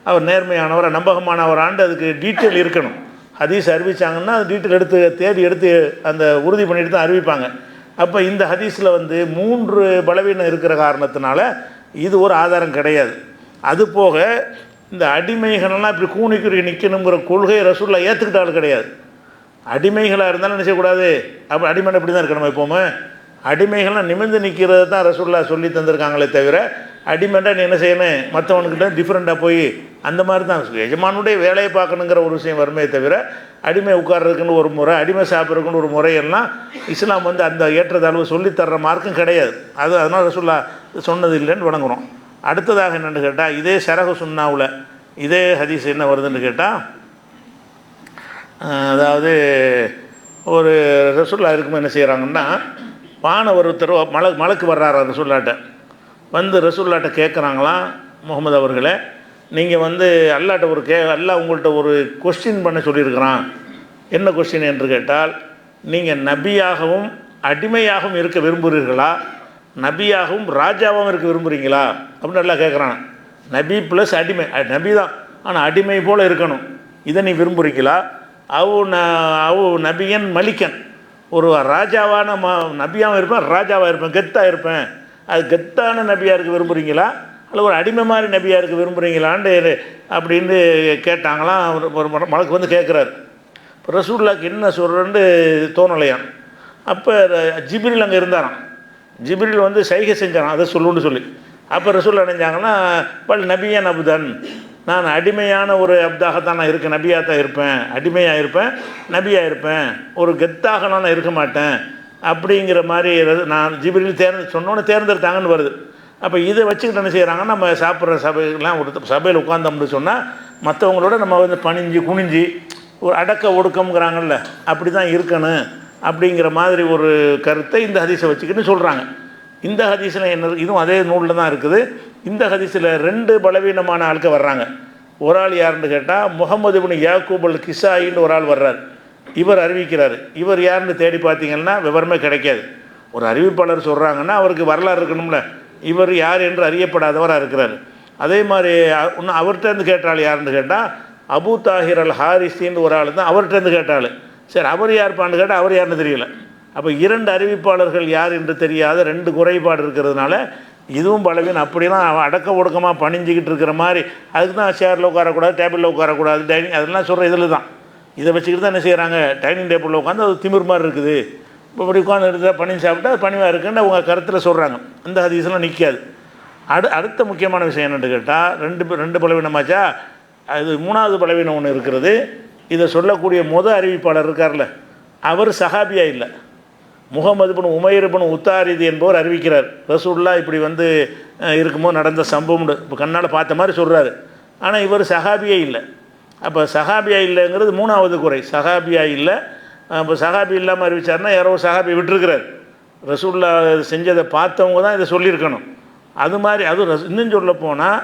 அவர் நேர்மையானவரா நம்பகமானவராண்டு அதுக்கு டீட்டெயில் இருக்கணும். ஹதீஸ் அறிவித்தாங்கன்னா அது டீட்டெயில் தேடி எடுத்து அந்த உறுதி பண்ணிட்டு தான் அறிவிப்பாங்க. அப்போ இந்த ஹதீஸில் வந்து 3 பலவீனம் இருக்கிற காரணத்தினால இது ஒரு ஆதாரம் கிடையாது. அதுபோக இந்த அடிமைகளெல்லாம் இப்படி கூணிக்குறி நிற்கணுங்கிற கொள்கையை ரசூலுல்லாஹ் ஏற்றுக்கிட்டாலும் கிடையாது. அடிமைகளாக இருந்தாலும் என்ன செய்யக்கூடாது, அப்போ அடிமைன்னு இப்படி தான் இருக்கணும். எப்போவுமே அடிமைகள்லாம் நிமிர்ந்து நிற்கிறது தான் ரசூலுல்லாஹ் சொல்லி தந்திருக்காங்களே தவிர, அடிமைண்டா நீ என்ன செய்யணும், மற்றவனுக்கிட்ட டிஃப்ரெண்ட்டாக போய் அந்த மாதிரி தான் எஜமானுடைய வேலையை பார்க்கணுங்கிற ஒரு விஷயம் வருமே தவிர, அடிமை உட்கார்றதுக்குன்னு ஒரு முறை, அடிமை சாப்பிட்றதுக்குன்னு ஒரு முறையெல்லாம் இஸ்லாம் வந்து அந்த ஏற்றத்தாழ்வு சொல்லித்தர்ற மார்க்கும் கிடையாது. அதனால் ரசூலுல்லாஹ் சொன்னது இல்லைன்னு வணங்குறோம். அடுத்ததாக என்னென்னு கேட்டால், இதே ஷரஹு சுன்னாவில் இதே ஹதீஸ் என்ன வருதுன்னு கேட்டால், அதாவது ஒரு ரசூலுல்லாஹ் இருக்கும்போது என்ன செய்கிறாங்கன்னா, ஒருத்தர் மலக்கு வர்றாரா ரசூலுல்லாஹ்ட்ட வந்து ரசூலுல்லாஹ்ட்ட கேட்குறாங்களாம், முகமது அவர்களே, நீங்கள் வந்து அல்லாஹ்ட்ட அல்லாஹ் உங்கள்கிட்ட ஒரு கொஸ்டின் பண்ண சொல்லியிருக்கிறான். என்ன கொஸ்டின் என்று கேட்டால், நீங்கள் நபியாகவும் அடிமையாகவும் இருக்க விரும்புகிறீர்களா, நபியாகவும் ராஜாவாகவும் இருக்க விரும்புகிறீங்களா அப்படின்னு நல்லா கேட்குறான். நபி ப்ளஸ் அடிமை, நபி தான் ஆனால் அடிமை போல் இருக்கணும், இதை நீ விரும்புகிறீங்களா? அவு நபியன் மலிக்கன், ஒரு ராஜாவான நபியாகவும் இருப்பேன், ராஜாவாக இருப்பேன், கெத்தாக இருப்பேன், அது கெத்தான நபியாக இருக்க விரும்புகிறீங்களா, அல்ல ஒரு அடிமை மாதிரி நபியாக இருக்க விரும்புகிறீங்களான்னு அப்படின்னு கேட்டாங்களாம். ஒரு மலக்கு வந்து கேட்குறாரு. இப்போ ரசூலுல்லாஹ்க்கு என்ன சொல்கிறேன்னு தோணலையாம். அப்போ ஜிப்ரீல் அங்கே இருந்தாராம். ஜிப்ரீல் வந்து சைகை செஞ்சாராம் அதை சொல்லுன்னு சொல்லி. அப்போ ரசூலுல்லாஹ் நினைஞ்சாங்கன்னா, பல் நபியன் அப்தன், நான் அடிமையான ஒரு அப்தாகத்தான் நான் இருக்கேன், நபியாக தான் இருப்பேன், அடிமையாக இருப்பேன், நபியாக இருப்பேன், ஒரு கெத்தாக நான் இருக்க மாட்டேன் அப்படிங்கிற மாதிரி நான் ஜிப்ரீல் சொன்னோன்னு தேர்ந்தெடுத்தாங்கன்னு வருது. அப்போ இதை வச்சுக்கிட்டு என்ன செய்கிறாங்கன்னா, நம்ம சாப்பிட்ற சபைகள்லாம் ஒரு சபையில் உட்காந்தோம்னு சொன்னால் மற்றவங்களோட நம்ம வந்து பணிஞ்சு குனிஞ்சு ஒரு அடக்க ஒடுக்கம்ங்கிறாங்கல்ல, அப்படி தான் இருக்கணும் அப்படிங்கிற மாதிரி ஒரு கருத்தை இந்த ஹதீஸை வச்சுக்கிட்டு சொல்கிறாங்க. இந்த ஹதீஸில் என்ன, இதுவும் அதே நூலில் தான் இருக்குது. இந்த ஹதீஸில் 2 பலவீனமான ஆட்கள் வர்றாங்க. ஒரு ஆள் யாருன்னு கேட்டால், முகமது இப்னு யாக்கூப் அல் கிசாயின்னு ஒரு ஆள் வர்றார். இவர் அறிவிக்கிறார். இவர் யாருன்னு தேடி பார்த்தீங்கன்னா விவரமே கிடைக்காது. ஒரு அறிவிப்பாளர் சொல்கிறாங்கன்னா அவருக்கு வரலாறு இருக்கணும்ல, இவர் யார் என்று அறியப்படாதவராக இருக்கிறார். அதே மாதிரி இன்னும் அவர்கிட்டருந்து கேட்டாள் யாருன்னு கேட்டால், அபு தாஹிர் அல் ஹாரிஸின்னு ஒரு ஆள் தான் அவர்கிட்டருந்து கேட்டாள். சரி, அவர் யாருப்பான்னு கேட்டால் அவர் யாருன்னு தெரியல. அப்போ 2 அறிவிப்பாளர்கள் யார் என்று தெரியாத 2 குறைபாடு இருக்கிறதுனால இதுவும் பலவீனம். அப்படிலாம் அவன் அடக்க ஒடுக்கமாக பணிஞ்சிக்கிட்டு இருக்கிற மாதிரி, அதுக்கு தான் சேரில் உட்காரக்கூடாது, டேபிளில் உட்காரக்கூடாது, டைனிங் அதெல்லாம் சொல்கிற இதில் தான். இதை வச்சுக்கிட்டு தான் என்ன செய்கிறாங்க, டைனிங் டேபிளில் உட்காந்து அது திமிர் மாதிரி இருக்குது, இப்போ இப்படி உட்காந்து எடுத்தால் பணி சாப்பிட்டா அது பணிவாக இருக்குன்னு அவங்க கருத்தில் சொல்கிறாங்க. இந்த ஹதீஸ்லாம் நிற்காது. அடுத்த முக்கியமான விஷயம் என்னென்னு கேட்டால், ரெண்டு பலவீனமாச்சா, அது மூணாவது பலவீனம் ஒன்று இருக்கிறது. இதை சொல்லக்கூடிய அறிவிப்பாளர் இருக்கார்ல, அவர் சஹாபியா இல்லை. முகமது பின் உமைர் பின் உத்தாரிது என்பவர் அறிவிக்கிறார், ரசூலுல்லாஹ் இப்படி வந்து இருக்கும்போது நடந்த சம்பவம் இப்போ கண்ணால் பார்த்த மாதிரி சொல்கிறாரு. ஆனால் இவர் சஹாபியே இல்லை. அப்போ சஹாபியா இல்லைங்கிறது மூணாவது குறை. சஹாபியா இல்லை. இப்போ சஹாபி இல்லாமல் அறிவிச்சார்னா யாரோ சஹாபி விட்டுருக்கிறார். ரசூலுல்லாஹ் செஞ்சதை பார்த்தவங்க தான் இதை சொல்லியிருக்கணும். அது மாதிரி இன்னும் சொல்ல போனால்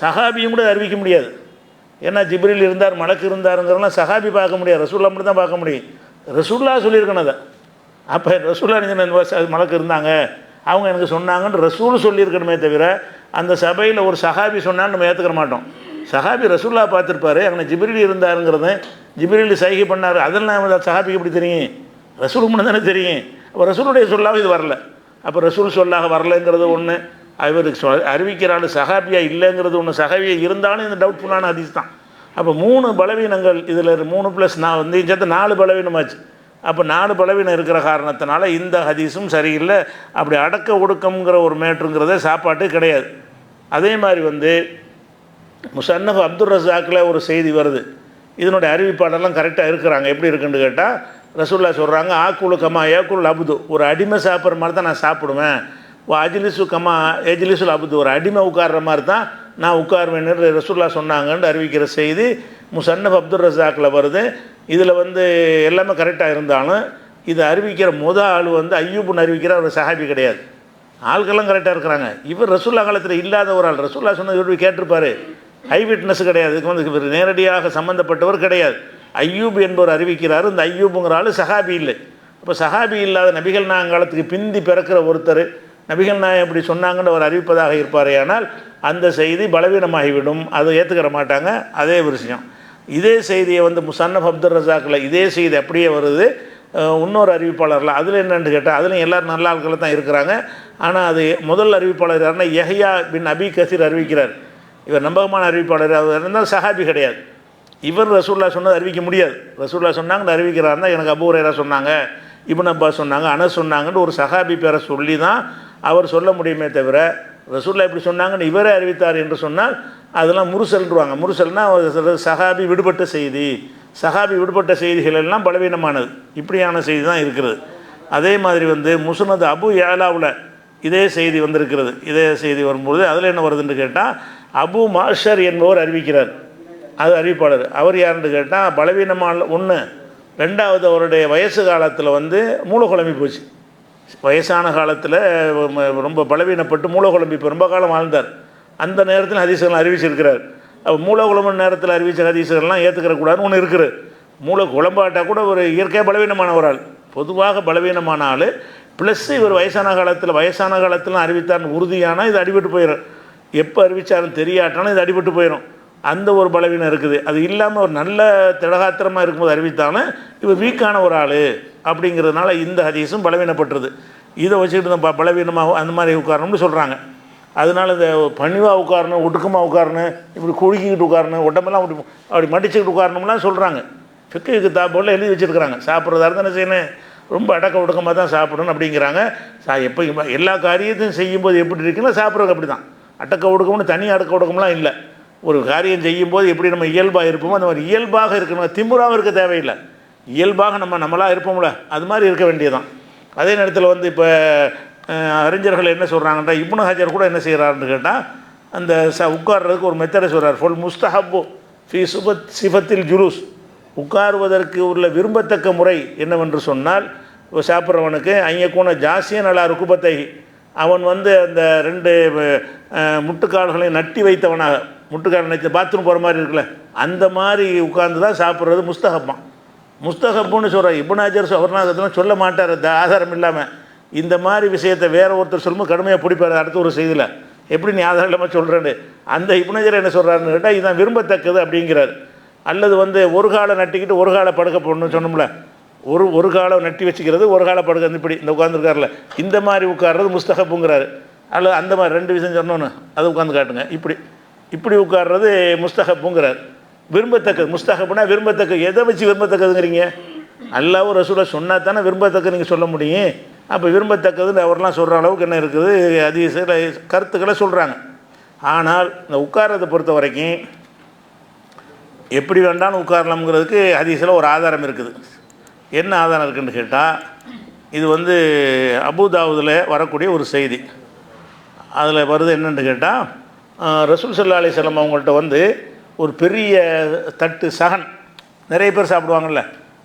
சஹாபியும் கூட அறிவிக்க முடியாது. ஏன்னா ஜிப்ரீல் இருந்தார், மலக்கு இருந்தாருங்கிறலாம் சஹாபி பார்க்க முடியாது, ரசூலுல்லாஹ் மட்டும் தான் பார்க்க முடியும். ரசூலுல்லாஹ் சொல்லியிருக்கணும் அதை. அப்போ ரசூலுல்லாஹ் மலக்கு இருந்தாங்க, அவங்க எனக்கு சொன்னாங்கன்னு ரசூல் சொல்லியிருக்கணுமே தவிர, அந்த சபையில் ஒரு சஹாபி சொன்னான்னு நம்ம ஏற்றுக்க மாட்டோம். சஹாபி ரசூலுல்லாஹ் பார்த்துருப்பாரு, அங்கே ஜிப்ரீல் இருந்தாருங்கிறது, ஜிப்ரீல் சைகை பண்ணார், அதெல்லாம் சஹாபிக்கு எப்படி தெரியும்? ரசூலுக்கு மட்டும் தானே தெரியும். அப்போ ரசூலுடைய சொல்லாக இது வரல. அப்போ ரசூல் சொல்லாக வரலைங்கிறது ஒன்று, இவருக்கு அறிவிக்கிறாள் சஹாபியா இல்லைங்கிறது ஒன்று, சஹாபியா இருந்தாலும் இந்த டவுட்ஃபுல்லான ஹதீஸ் தான். அப்போ 3 பலவீனங்கள் இதில் 3 + நான் வந்து சேர்த்து 4 பலவீனமாச்சு. அப்போ 4 பலவீனம் இருக்கிற காரணத்தினால இந்த ஹதீஸும் சரியில்லை. அப்படி அடக்க ஒடுக்கம்ங்கிற ஒரு மேட்ருங்கிறதே சாப்பாட்டு கிடையாது. அதே மாதிரி வந்து முஸன்னஃப் அப்துர் ரஸாக்கில் ஒரு செய்தி வருது. இதனுடைய அறிவிப்பாளர்லாம் கரெக்டாக இருக்கிறாங்க. எப்படி இருக்குன்னு கேட்டால், ரசூலுல்லாஹ் சொல்கிறாங்க, ஆக்குலு கமா ஏக்குல் அபுது, ஒரு அடிமை சாப்பிட்ற மாதிரி தான் நான் சாப்பிடுவேன். அஜ்லிசு கமா எஜ்லிசுல் அபுது, ஒரு அடிமை உட்கார்ற மாதிரி தான் நான் உட்காருவேன்னு ரசூலுல்லாஹ் சொன்னாங்கன்னு அறிவிக்கிற செய்தி முஸன்னஃப் அப்துர் ரஸாக்கில் வருது. இதில் வந்து எல்லாமே கரெக்டாக இருந்தாலும் இதை அறிவிக்கிற ஆள் வந்து ஐயூப்னு அறிவிக்கிற ஒரு சஹாபி கிடையாது. ஆள்கள்லாம் கரெக்டாக இருக்கிறாங்க. இவர் ரசூலுல்லாஹ் காலத்தில் இல்லாத ஒரு ஆள். ரசூலுல்லாஹ் சொன்னது இவர் கேட்டிருப்பார். ஐ விட்னஸ் கிடையாது, இதுக்கு வந்து இவர் நேரடியாக சம்மந்தப்பட்டவர் கிடையாது. ஐயூப் என்பவர் அறிவிக்கிறார். இந்த ஐயூப்புங்கிற ஆள் சஹாபி இல்லை. இப்போ சஹாபி இல்லாத நபிகள் நாயகம் காலத்துக்கு பிந்தி பிறக்கிற ஒருத்தர் நபிகள் நாயகம் இப்படி சொன்னாங்கன்னு அவர் அறிவிப்பதாக இருப்பாரே, ஆனால் அந்த செய்தி பலவீனமாகிவிடும், அதை ஏற்றுக்கிற மாட்டாங்க. அதே விஷயம் இதே செய்தியை வந்து முஸன்னஃப் அப்துர் ரஸாக்கில் இதே செய்தி அப்படியே வருது இன்னொரு அறிவிப்பாளரில். அதில் என்னென்னு கேட்டால், அதுலேயும் எல்லோரும் நல்ல ஆட்களில் தான் இருக்கிறாங்க. ஆனால் அது முதல் அறிவிப்பாளர் யாருன்னா யஹ்யா பின் அபி கசீர் அறிவிக்கிறார். இவர் நம்பகமான அறிவிப்பாளர். அவர் இருந்தால் சஹாபி கிடையாது. இவர் ரசூலுல்லாஹ் சொன்னது அறிவிக்க முடியாது. ரசூலுல்லாஹ் சொன்னாங்கன்னு அறிவிக்கிறாருன்னா எனக்கு அபூ ஹுரைரா சொன்னாங்க, இப்னு அப்பாஸ் சொன்னாங்க, அனஸ் சொன்னாங்கன்னு ஒரு சஹாபி பேரை சொல்லி தான் அவர் சொல்ல முடியுமே தவிர, ரசூலுல்லாஹ் இப்படி சொன்னாங்கன்னு இவரே அறிவித்தார் என்று சொன்னால் அதெல்லாம் முருசல்ன்றுவாங்க. முருசல்னால் சஹாபி விடுபட்ட செய்தி. சஹாபி விடுபட்ட செய்திகள் எல்லாம் பலவீனமானது. இப்படியான செய்தி தான் இருக்கிறது. அதே மாதிரி வந்து முஸ்னத் அபு யாலாவில் இதே செய்தி வந்திருக்கிறது. இதே செய்தி வரும்போது அதில் என்ன வருதுன்னு கேட்டால், அபு மாஷர் என்பவர் அறிவிக்கிறார். அது அறிவிப்பாளர். அவர் யாருன்னு கேட்டால் பலவீனமான ஒன்று. ரெண்டாவது, அவருடைய வயசு காலத்தில் வந்து மூளை குழம்பி போச்சு. வயசான காலத்தில் ரொம்ப பலவீனப்பட்டு மூளை குழம்பி இப்போ ரொம்ப காலம் வாழ்ந்தார். அந்த நேரத்தில் ஹதீஸ்கள்லாம் அறிவிச்சிருக்கிறார். அப்போ மூளை குழம்பு நேரத்தில் அறிவித்த ஹதீஸ்கள்லாம் ஏற்றுக்கிறக்கூடாதுன்னு ஒன்று இருக்குது. மூளை குழம்பாட்டால் கூட ஒரு இயற்கையாக பலவீனமான ஒரு ஆள், பொதுவாக பலவீனமான ஆள், ப்ளஸ் இவர் வயசான காலத்தில் அறிவித்தார்னு உறுதியானால் இது அடிபட்டு போயிடும். எப்போ அறிவித்தாலும் தெரியாட்டாலும் இது அடிபட்டு போயிடும். அந்த ஒரு பலவீனம் இருக்குது. அது இல்லாமல் ஒரு நல்ல திடகாத்திரமாக இருக்கும்போது அறிவித்தாலும் இவர் வீக்கான ஒரு ஆள் அப்படிங்கிறதுனால இந்த ஹதீஸும் பலவீனப்பட்டுருது. இதை வச்சுக்கிட்டு தான் பலவீனமாக அந்த மாதிரி உட்காரணும்னு சொல்கிறாங்க. அதனால் இந்த பணிவாக உட்காரணும், ஒடுக்கமாக உட்காரணும், இப்படி குழுக்கிக்கிட்டு உட்காரணும், உடம்பெல்லாம் அப்படி மடிச்சுக்கிட்டு உட்காரணும்லாம் சொல்கிறாங்க. ஃபிக்ஹ் கிதாபுல எழுதி வச்சுருக்கிறாங்க. சாப்பிட்றதா இருந்தால் என்ன செய்யணும், ரொம்ப அடக்க ஒடுக்கமாக தான் சாப்பிடணும் அப்படிங்கிறாங்க. எப்போ எல்லா காரியத்தையும் செய்யும்போது எப்படி இருக்குன்னா சாப்பிட்றது அப்படி தான். அடக்க ஒடுக்கம்னு தனி அடக்க ஒடுக்கம்லாம் இல்லை. ஒரு காரியம் செய்யும்போது எப்படி நம்ம இயல்பாக இருப்போமோ அந்த மாதிரி இயல்பாக இருக்கணும். திமுறாகவும் இருக்க தேவையில்லை. இயல்பாக நம்மளாக இருப்போம்ல, அது மாதிரி இருக்க வேண்டியதான். அதே நேரத்தில் வந்து இப்போ அறிஞர்கள் என்ன சொல்கிறாங்கன்னா, இப்னு ஹஜர் கூட என்ன செய்கிறாருன்னு கேட்டால், அந்த உட்கார்றதுக்கு ஒரு மெத்தடை சொல்கிறார். ஃபுல் முஸ்தஹப்பு ஃபி சிஃபத்தில் ஜுலூஸ், உட்காருவதற்கு உள்ள விரும்பத்தக்க முறை என்னவென்று சொன்னால், சாப்பிட்றவனுக்கு ஐயக்கூன ஜாசியன் அலா ருக்குபத்தை, அவன் வந்து அந்த 2 முட்டுக்கால்களையும் நட்டி வைத்தவனாக, முட்டுக்கால் நட்டி பாத்ரூம் போகிற மாதிரி இருக்குல்ல, அந்த மாதிரி உட்கார்ந்து தான் சாப்பிட்றது முஸ்தஹப்பான். முஸ்தஹப்புன்னு சொல்கிறார். இப்னு ஹஜர் அவர்னாகத்தெல்லாம் சொல்ல மாட்டார் ஆதாரம் இல்லாமல். இந்த மாதிரி விஷயத்தை வேற ஒருத்தர் சொல்லும்போது கடுமையாக பிடிப்பார். அடுத்த ஒரு செய்தியில் எப்படி நீ ஆதாரம் இல்லாமல் சொல்கிறேன்னு அந்த இப்னு ஹஜர் என்ன சொல்கிறாருன்னு கேட்டால், இதுதான் விரும்பத்தக்கது அப்படிங்கிறார். அல்லது வந்து ஒரு காலை நட்டிக்கிட்டு ஒரு காலை படுக்க போடணும்னு சொன்னோம்ல, ஒரு காலை நட்டி வச்சுக்கிறது, ஒரு காலை படுக்க இப்படி இந்த உட்காந்துருக்காருல, இந்த மாதிரி உட்கார்றது முஸ்தஹப்புங்கிறாரு. அல்லது அந்த மாதிரி 2 விஷயம் சொன்னோன்னு அதை உட்காந்து காட்டுங்க. இப்படி இப்படி உட்கார்றது முஸ்தஹப்புங்கிறார். விரும்பத்தக்கது முஸ்தஹப்னா விரும்பத்தக்க. எதை வச்சு விரும்பத்தக்கதுங்கிறீங்க? அல்லாஹ்வும் ரசூலும் சொன்னா தானே விரும்பத்தக்க நீங்கள் சொல்ல முடியும். அப்போ விரும்பத்தக்கதுன்னு அவர்லாம் சொல்கிற அளவுக்கு என்ன இருக்குது, ஹதீஸில் கருத்துக்களை சொல்கிறாங்க. ஆனால் இந்த உட்கார்றதை பொறுத்த வரைக்கும் எப்படி வேண்டாலும் உட்காரலாம்ங்கிறதுக்கு ஹதீஸில் ஒரு ஆதாரம் இருக்குது. என்ன ஆதாரம் இருக்குதுன்னு கேட்டால், இது அபூதாவுதில் வரக்கூடிய ஒரு செய்தி. அதில் வருது என்னென்னு கேட்டால், ரசூல் ஸல்லல்லாஹு அலைஹி வஸல்லம் அவங்கள்ட்ட ஒரு பெரிய தட்டு சகன், நிறைய பேர் சாப்பிடுவாங்கள்ல,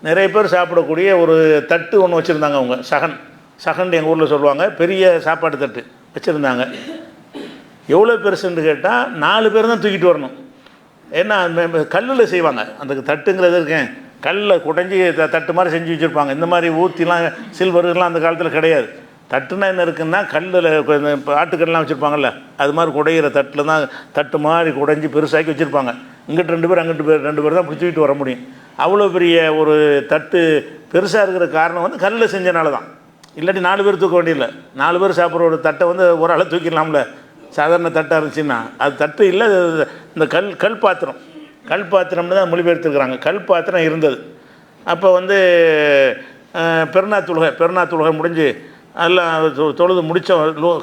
நிறைய பேர் சாப்பிடக்கூடிய ஒரு தட்டு ஒன்று வச்சுருந்தாங்க. அவங்க சகன் எங்கள் ஊரில் சொல்லுவாங்க, பெரிய சாப்பாடு தட்டு வச்சுருந்தாங்க. எவ்வளோ பெருசுன்னு கேட்டால் 4 பேர் தான் தூக்கிட்டு வரணும். ஏன்னா கல்லில் செய்வாங்க அந்த தட்டுங்கிறது இருக்கேன், கல்லில் குடைஞ்சி தட்டு மாதிரி செஞ்சு வச்சுருப்பாங்க. இந்த மாதிரி ஊற்றிலாம் சில்வர்லாம் அந்த காலத்தில் கிடையாது. தட்டுனா என்ன இருக்குன்னா, கல்லில் ஆட்டுக்கல்லாம் வச்சுருப்பாங்கல்ல, அது மாதிரி குடையிற தட்டில் தான் தட்டு மாதிரி குடைஞ்சி பெருசாக்கி வச்சுருப்பாங்க. இங்கிட்டு 2 பேர் அங்கிட்டு 2 பேர் தான் பிடிச்சிக்கிட்டு வர முடியும். அவ்வளோ பெரிய ஒரு தட்டு பெருசாக இருக்கிற காரணம் கல்லில் செஞ்சனால தான். இல்லாட்டி 4 பேர் தூக்க வேண்டியதில்லை. 4 பேர் சாப்பிட்ற ஒரு தட்டை ஒரு ஆளை தூக்கிடலாம்ல, சாதாரண தட்டாக இருந்துச்சுன்னா. அது தட்டு இல்லை, இந்த கல் பாத்திரம்னு தான் மொழிபெயர்த்துருக்குறாங்க. கல் பாத்திரம் இருந்தது. அப்போ பெருநா தொழுகை முடிஞ்சு எல்லாம் தொழுது முடித்த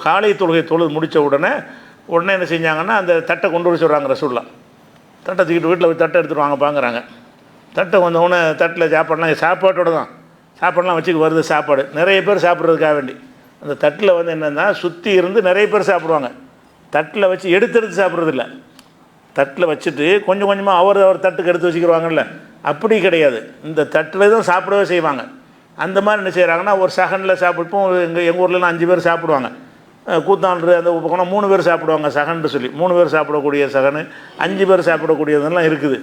காலை தொழுகை தொழுது முடித்த உடனே என்ன செஞ்சாங்கன்னா, அந்த தட்டை கொண்டு வர சொல்கிறாங்க ரசூலுல்லாஹ். தட்டை தூக்கிட்டு வீட்டில் போய் தட்டை எடுத்துகிட்டு வாங்க பாங்கிறாங்க. தட்டை வந்தவுடனே தட்டில் சாப்பாட்டோடு தான் சாப்பாடெலாம் வச்சுக்கு வருது. சாப்பாடு நிறைய பேர் சாப்பிட்றதுக்காக வேண்டி அந்த தட்டில் என்னென்னா சுற்றி இருந்து நிறைய பேர் சாப்பிடுவாங்க. தட்டில் வச்சு எடுத்து சாப்பிட்றதில்ல, தட்டில் வச்சுட்டு கொஞ்சம் கொஞ்சமாக அவர் தட்டுக்கு எடுத்து வச்சுக்கிடுவாங்கல்ல, அப்படி கிடையாது. இந்த தட்டில் தான் சாப்பிடவே செய்வாங்க. அந்த மாதிரி என்ன செய்கிறாங்கன்னா, ஒரு சகனில் சாப்பிட்போம். எங்கள் ஊர்லலாம் 5 பேர் சாப்பிடுவாங்க. கூத்தாண்டு அந்த பக்கம் 3 பேர் சாப்பிடுவாங்க சகன்னு சொல்லி. 3 பேர் சாப்பிடக்கூடிய சகனு, 5 பேர் சாப்பிடக்கூடியதெல்லாம் இருக்குது.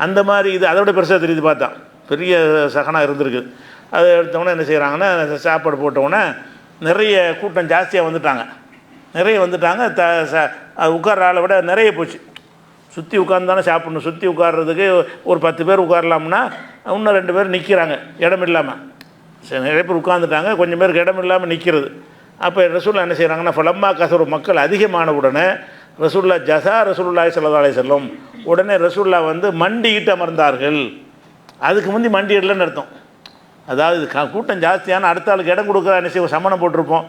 அந்த மாதிரி இது அதை விட பெருசாக தெரியுது. பார்த்தா பெரிய சகனாக இருந்திருக்குது. அதை எடுத்தவொடனே என்ன செய்கிறாங்கன்னா, சாப்பாடு போட்டவுடனே நிறைய கூட்டம் ஜாஸ்தியாக வந்துட்டாங்க. உட்கார்ற ஆளை விட நிறைய போச்சு. சுற்றி உட்காந்து தானே சாப்பிட்ணும். சுற்றி உட்கார்றதுக்கு ஒரு 10 பேர் உட்காரலாம்னா இன்னும் 2 பேர் நிற்கிறாங்க இடம் இல்லாமல். சரி, நிறைய பேர் உட்காந்துட்டாங்க, கொஞ்சம் பேருக்கு இடம் இல்லாமல் நிற்கிறது. அப்போ ரசூலுல்லாஹ் என்ன செய்கிறாங்கன்னா, ஃபலம்மா கஸரு மக்கள் அதிகமான உடனே ரசூலுல்லாஹ் ரசூலுல்லாஹி ஸல்லல்லாஹு அலைஹி வஸல்லம் உடனே ரசூலுல்லாஹ் மண்டியிட்டு அமர்ந்தார்கள். அதுக்கு முந்தி மண்டியிடலன்னு அர்த்தம். அதாவது கூட்டம் ஜாஸ்தியான அடுத்த ஆளுக்கு இடம் கொடுக்குறா என்ன செய்வோம், சம்மணம் போட்டிருப்போம்.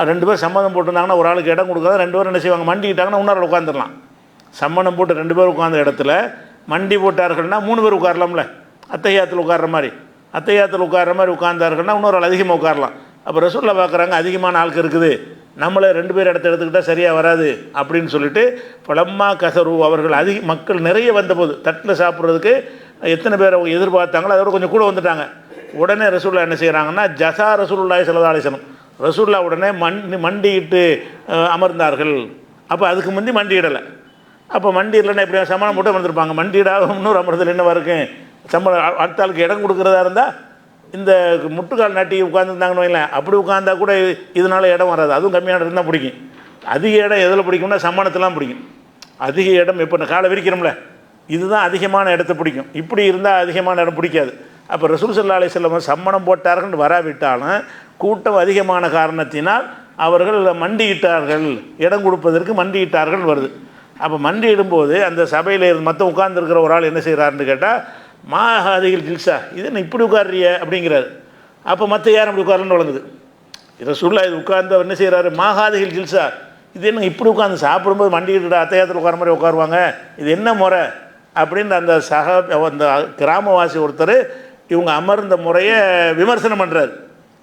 2 பேர் சம்மதம் போட்டிருந்தாங்கன்னா ஒரு ஆளுக்கு இடம் கொடுக்குறதா, 2 பேர் என்ன செய்வாங்க, மண்டிக்கிட்டாங்கன்னா இன்னொரு உட்காந்துடலாம். சம்மணம் போட்டு 2 பேர் உட்காந்த இடத்துல மண்டி போட்டார்கள்னா 3 பேர் உட்காரலாம்ல, அத்தையாத்தில் உட்கார்ற மாதிரி உட்கார்ந்தார்கள்னா இன்னொரு ஆள் அதிகமாக உட்காரலாம். அப்போ ரசூலுல்லாஹ் பார்க்குறாங்க அதிகமான ஆளுக்கு இருக்குது, நம்மளே 2 பேர் இடத்த எடுத்துக்கிட்டால் சரியாக வராது அப்படின்னு சொல்லிட்டு ஃபலம்மா கஸரு அவர்கள் மக்கள் நிறைய வந்தபோது தட்டில் சாப்பிட்றதுக்கு எத்தனை பேர் எதிர்பார்த்தாங்களோ அதோட கொஞ்சம் கூட வந்துட்டாங்க. உடனே ரசூலுல்லாஹ் என்ன செய்கிறாங்கன்னா, ரசூலுல்லாஹி ஸல்லல்லாஹு அலைஹி வஸல்லம் ரசூலுல்லாஹ் உடனே மண்டியிட்டு அமர்ந்தார்கள். அப்போ அதுக்கு முந்தி மண்டியிடலை. அப்போ மண்டியிடலைன்னா எப்படி சமணம் போட்டு அமர்ந்துருப்பாங்க. மண்டியிடாக இன்னொரு அமர்தல் என்னவா இருக்கும், சம்பளம் அடுத்த ஆளுக்கு இடம் கொடுக்குறதா இருந்தால் இந்த முட்டுக்கால் நாட்டி உட்காந்துருந்தாங்கன்னு வைங்களேன், அப்படி உட்காந்தா கூட இதனால் இடம் வராது. அதுவும் கம்மியான இடம் தான் பிடிக்கும். அதிக இடம் எதில் பிடிக்கும்னா சம்மணத்தெலாம் பிடிக்கும். அதிக இடம் இப்போ இந்த காலை விரிக்கிறோம்ல, இதுதான் அதிகமான இடத்த பிடிக்கும். இப்படி இருந்தால் அதிகமான இடம் பிடிக்காது. அப்போ ரசூல் ஸல்லல்லாஹு அலைஹி வஸல்லம் சம்மணம் போட்டார்கள் வராவிட்டாலும் கூட்டம் அதிகமான காரணத்தினால் அவர்கள் மண்டியிட்டார்கள், இடம் கொடுப்பதற்கு மண்டியிட்டார்கள் வருது. அப்போ மண்டியிடும்போது அந்த சபையில் மற்ற உட்கார்ந்துருக்கிற ஒரு ஆள் என்ன செய்கிறாருன்னு கேட்டால், மாஹாதிகள் ஜில்சா, இது என்ன இப்படி உட்கார்றிய அப்படிங்கிறாரு. அப்போ மற்ற யாரும் அப்படி உட்காரலன்னு வழங்குது. ரசூலுல்லாஹ் இது உட்கார்ந்து என்ன செய்கிறாரு, மாஹாதிகள் ஜில்சா, இது என்ன இப்படி உட்காந்து சாப்பிடும்போது மண்டிக்கிட்டு அத்தையாத்தில் உட்கார மாதிரி உட்காருவாங்க, இது என்ன முறை அப்படின்னு அந்த அந்த கிராமவாசி ஒருத்தர் இவங்க அமர்ந்த முறையை விமர்சனம் பண்ணுறாரு.